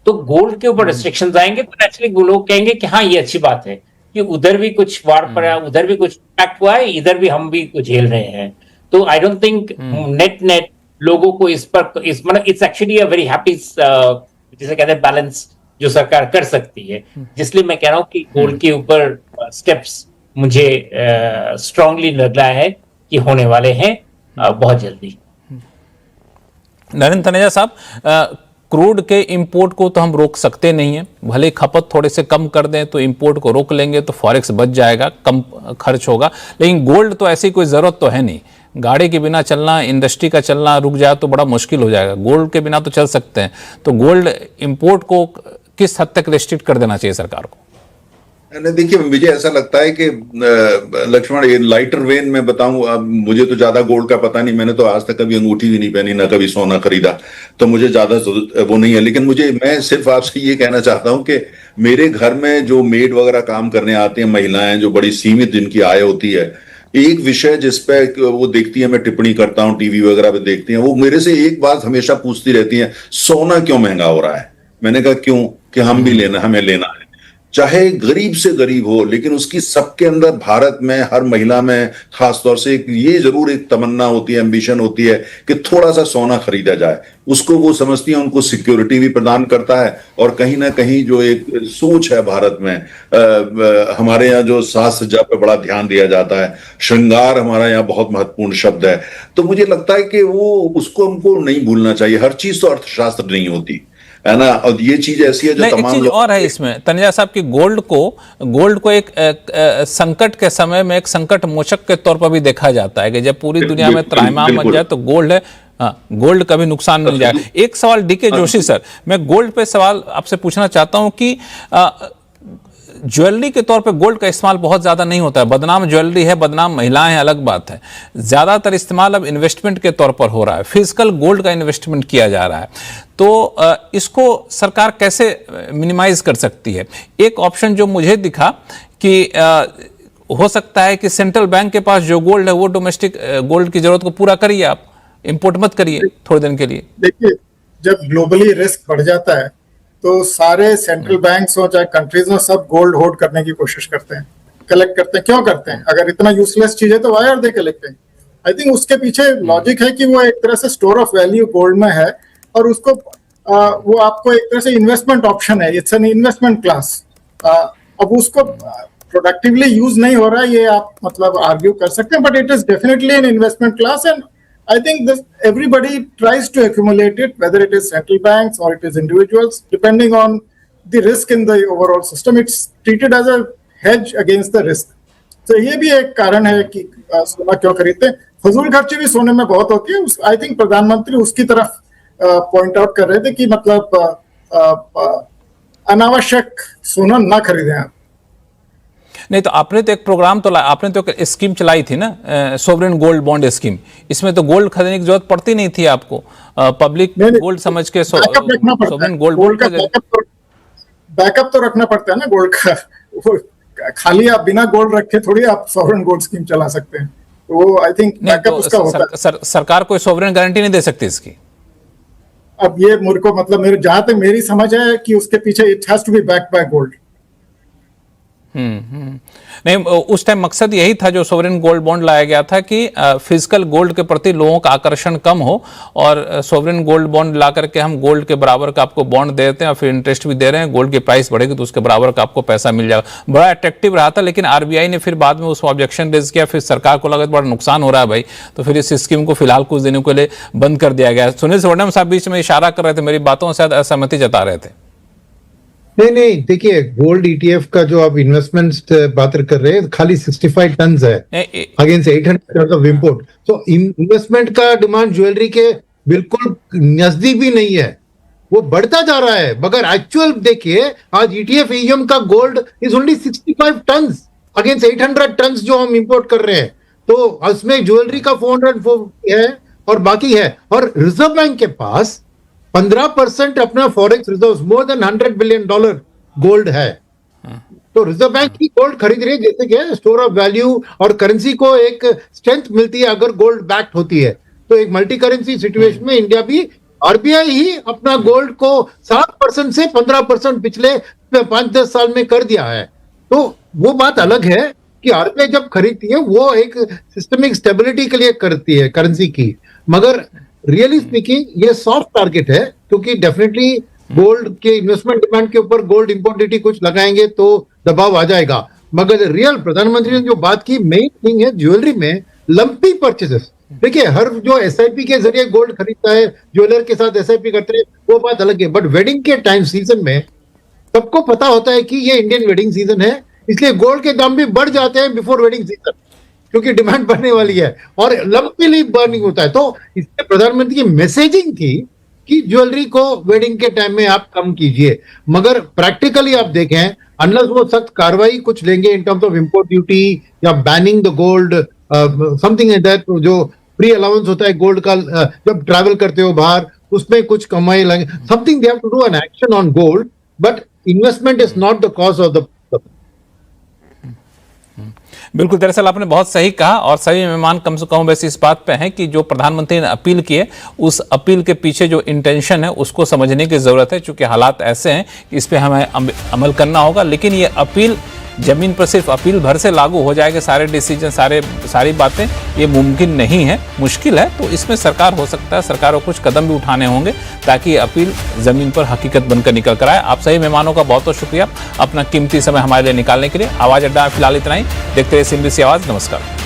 तो गोल्ड के ऊपर रिस्ट्रिक्शंस आएंगे तो नेचुरली लोग कहेंगे कि हाँ, ये अच्छी बात है कि उधर भी कुछ वार पड़ा, उधर भी कुछ इम्पैक्ट हुआ है, इधर भी हम भी कुछ झेल रहे हैं। तो आई डोंट थिंक नेट लोगों को इस पर मतलब it's actually a very happy, जिसे कहते हैं, बैलेंस जो सरकार कर सकती है। इसलिए मैं कह रहा हूं कि गोल्ड के ऊपर स्टेप्स मुझे स्ट्रांगली लग रहा है कि होने वाले हैं बहुत जल्दी। नरेंद्र तनेजा साहब, क्रूड के इंपोर्ट को तो हम रोक सकते नहीं हैं, भले खपत थोड़े से कम कर दें तो इंपोर्ट को रोक लेंगे तो फॉरेक्स बच जाएगा, कम खर्च होगा। लेकिन गोल्ड तो ऐसी कोई ज़रूरत तो है नहीं, गाड़ी के बिना चलना, इंडस्ट्री का चलना रुक जाए तो बड़ा मुश्किल हो जाएगा, गोल्ड के बिना तो चल सकते हैं। तो गोल्ड इंपोर्ट को किस हद तक रेस्ट्रिक्ट कर देना चाहिए सरकार को? देखिए, मुझे ऐसा लगता है कि लक्ष्मण, ये लाइटर वेन में बताऊं, अब मुझे तो ज्यादा गोल्ड का पता नहीं, मैंने तो आज तक कभी अंगूठी भी नहीं पहनी, ना कभी सोना खरीदा, तो मुझे ज्यादा वो नहीं है। लेकिन मैं सिर्फ आपसे ये कहना चाहता हूं कि मेरे घर में जो मेड वगैरह काम करने आती हैं महिलाएं, जो बड़ी सीमित जिनकी आय होती है, एक विषय जिसपे वो देखती है, मैं टिप्पणी करता हूँ, टीवी वगैरह पे देखती हैं, वो मेरे से एक बात हमेशा पूछती रहती हैं, सोना क्यों महंगा हो रहा है? मैंने कहा क्यों, कि हम भी लेना, हमें लेना है, चाहे गरीब से गरीब हो, लेकिन उसकी सबके अंदर, भारत में हर महिला में खासतौर से ये जरूर एक तमन्ना होती है, एम्बिशन होती है कि थोड़ा सा सोना खरीदा जाए। उसको वो समझती है, उनको सिक्योरिटी भी प्रदान करता है, और कहीं ना कहीं जो एक सोच है भारत में, हमारे यहाँ जो साज सज्जा पे बड़ा ध्यान दिया जाता है, श्रृंगार हमारा यहाँ बहुत महत्वपूर्ण शब्द है, तो मुझे लगता है कि वो उसको हमको नहीं भूलना चाहिए। हर चीज तो अर्थशास्त्र नहीं होती है ना, और ये चीज ऐसी है जो तमाम लोग और है इसमें तनेजा साहब की गोल्ड को एक संकट के समय में एक संकट मोचक के तौर पर भी देखा जाता है कि जब पूरी दुनिया में त्राहिमाम मच जाए तो गोल्ड है, गोल्ड कभी नुकसान नहीं जाए। एक सवाल डीके जोशी सर, मैं गोल्ड पे सवाल आपसे पूछना चाहता हूं कि ज्वेलरी के तौर पे गोल्ड का इस्तेमाल बहुत ज़्यादा नहीं होता है, बदनाम ज्वेलरी है, बदनाम महिलाएं हैं, अलग बात है। ज़्यादातर इस्तेमाल अब इन्वेस्टमेंट के तौर पर हो रहा है, फिजिकल गोल्ड का इन्वेस्टमेंट किया जा रहा है। तो इसको सरकार कैसे मिनिमाइज कर सकती है? एक ऑप्शन जो मुझे दिखा कि हो सकता है कि सेंट्रल बैंक के पास जो गोल्ड है वो डोमेस्टिक गोल्ड की जरूरत को पूरा करिए, आप इंपोर्ट मत करिए थोड़े दिन के लिए। देखिए, जब ग्लोबली रिस्क बढ़ जाता है तो सारे सेंट्रल बैंक्स हो चाहे कंट्रीज हो, सब गोल्ड होल्ड करने की कोशिश करते हैं, कलेक्ट करते हैं। क्यों करते हैं? अगर इतना यूजलेस चीज है तो why are they collecting? I think उसके पीछे लॉजिक है कि वो एक तरह से स्टोर ऑफ वैल्यू गोल्ड में है और उसको वो आपको एक तरह से इन्वेस्टमेंट ऑप्शन है, इट्स एन इन्वेस्टमेंट क्लास। अब उसको प्रोडक्टिवली यूज नहीं हो रहा है ये आप मतलब आर्ग्यू कर सकते हैं, but it is definitely an investment class and I think this everybody tries to accumulate it, whether it is central banks or it is individuals, depending on the risk in the overall system. It's treated as a hedge against the risk. So ये भी एक कारण है कि सोना क्यों खरीदते हैं। फजूल खर्ची भी सोने में बहुत होती है। I think प्रधानमंत्री उसकी तरफ पॉइंट आउट कर रहे थे कि मतलब अनावश्यक सोना ना खरीदें आप। नहीं तो आपने तो एक प्रोग्राम तो आपने तो एक स्कीम चलाई थी ना, सोवरेन गोल्ड बॉन्ड स्कीम। इसमें तो गोल्ड खरीदने की जरूरत पड़ती नहीं थी आपको, पब्लिक गोल्ड समझ के सोवरेन गोल्ड बॉन्ड का बैकअप तो रखना पड़ता है ना गोल्ड का। खाली आप बिना गोल्ड रखे थोड़ी आप सोवरेन गोल्ड स्कीम चला सकते हैं। वो आई थिंक बैकअप उसका होता है। सरकार कोई सोवरेन गारंटी नहीं दे सकती इसकी। अब ये मुझे को मतलब मेरे जहां तक मेरी समझ है कि उसके पीछे it has to be backed by gold. नहीं, उस टाइम मकसद यही था जो सोवरेन गोल्ड बॉन्ड लाया गया था कि फिजिकल गोल्ड के प्रति लोगों का आकर्षण कम हो और सोवरेन गोल्ड बॉन्ड ला करके हम गोल्ड के बराबर का आपको बॉन्ड देते हैं और फिर इंटरेस्ट भी दे रहे हैं, गोल्ड की प्राइस बढ़ेगी तो उसके बराबर का आपको पैसा मिल जाएगा। बड़ा अट्रैक्टिव रहा था, लेकिन आरबीआई ने फिर बाद में उसको ऑब्जेक्शन रेज किया, फिर सरकार को लगा बड़ा नुकसान हो रहा है भाई, तो फिर इस स्कीम को फिलहाल कुछ दिनों के लिए बंद कर दिया गया। सुनील स्वर्णम साहब बीच में इशारा कर रहे थे, मेरी बातों से असहमति जता रहे थे। नहीं, देखिए गोल्ड ईटीएफ का जो आप इन्वेस्टमेंट बात कर रहे हैं खाली 65 टन है अगेंस्ट 800 टन ऑफ इंपोर्ट। तो इन्वेस्टमेंट का डिमांड ज्वेलरी के बिल्कुल नजदीक भी नहीं है, वो बढ़ता जा रहा है। मगर एक्चुअल देखिए आज ईटीएफ ईएम का gold is only 65 ton against 800 ton जो हम इंपोर्ट कर रहे हैं। तो उसमें ज्वेलरी का 404 है और बाकी है। और रिजर्व बैंक के पास 15% अपना forex reserves more than $100 billion gold है। तो रिजर्व बैंक की गोल्ड खरीद रही है, जैसे कि स्टोर ऑफ वैल्यू और करेंसी को एक स्ट्रेंथ मिलती है अगर गोल्ड बैक्ड होती है। तो एक मल्टी करेंसी सिचुएशन में इंडिया भी, आरबीआई ही अपना गोल्ड को 7% से 15% पिछले 5-10 साल में कर दिया है। तो वो बात अलग है कि आरबीआई जब खरीदती है वो एक सिस्टमिक स्टेबिलिटी के लिए करती है करेंसी की। मगर रियली स्पीकिंग ये सॉफ्ट टारगेट है, क्योंकि डेफिनेटली गोल्ड के इन्वेस्टमेंट डिमांड के ऊपर गोल्ड इंपोर्ट ड्यूटी कुछ लगाएंगे तो दबाव आ जाएगा। मगर रियल प्रधानमंत्री ने जो बात की मेन थिंग है ज्वेलरी में लंपी परचेसेस। देखिए हर जो एसआईपी के जरिए गोल्ड खरीदता है, ज्वेलर के साथ एसआईपी करते हैं, वो बात अलग है। बट वेडिंग के टाइम सीजन में सबको पता होता है कि ये इंडियन वेडिंग सीजन है, इसलिए गोल्ड के दाम भी बढ़ जाते हैं बिफोर वेडिंग सीजन, क्योंकि डिमांड बढ़ने वाली है और लंपीली बर्निंग होता है। तो इससे प्रधानमंत्री की मैसेजिंग थी कि ज्वेलरी को वेडिंग के टाइम में आप कम कीजिए। मगर प्रैक्टिकली आप देखें अनलेस वो सख्त कार्रवाई कुछ लेंगे in terms of import duty या banning the gold something like that, जो फ्री अलाउंस होता है गोल्ड का जब ट्रैवल करते हो बाहर उसमें कुछ कमाई लगे, something they have to do an action on gold. But investment is not the cause of the. बिल्कुल, दरअसल आपने बहुत सही कहा और सभी मेहमान कम से कम वैसे इस बात पे हैं कि जो प्रधानमंत्री ने अपील की है उस अपील के पीछे जो इंटेंशन है उसको समझने की जरूरत है, क्योंकि हालात ऐसे हैं कि इस पे हमें अमल करना होगा। लेकिन ये अपील जमीन पर सिर्फ अपील भर से लागू हो जाएगा सारे डिसीजन सारी बातें, ये मुमकिन नहीं है, मुश्किल है। तो इसमें सरकार हो सकता है, सरकार को कुछ कदम भी उठाने होंगे ताकि ये अपील जमीन पर हकीकत बनकर निकल कर आए। आप सभी मेहमानों का बहुत बहुत शुक्रिया अपना कीमती समय हमारे लिए निकालने के लिए। आवाज अड्डा फिलहाल इतना ही, देखते रहिए CNBC आवाज। नमस्कार।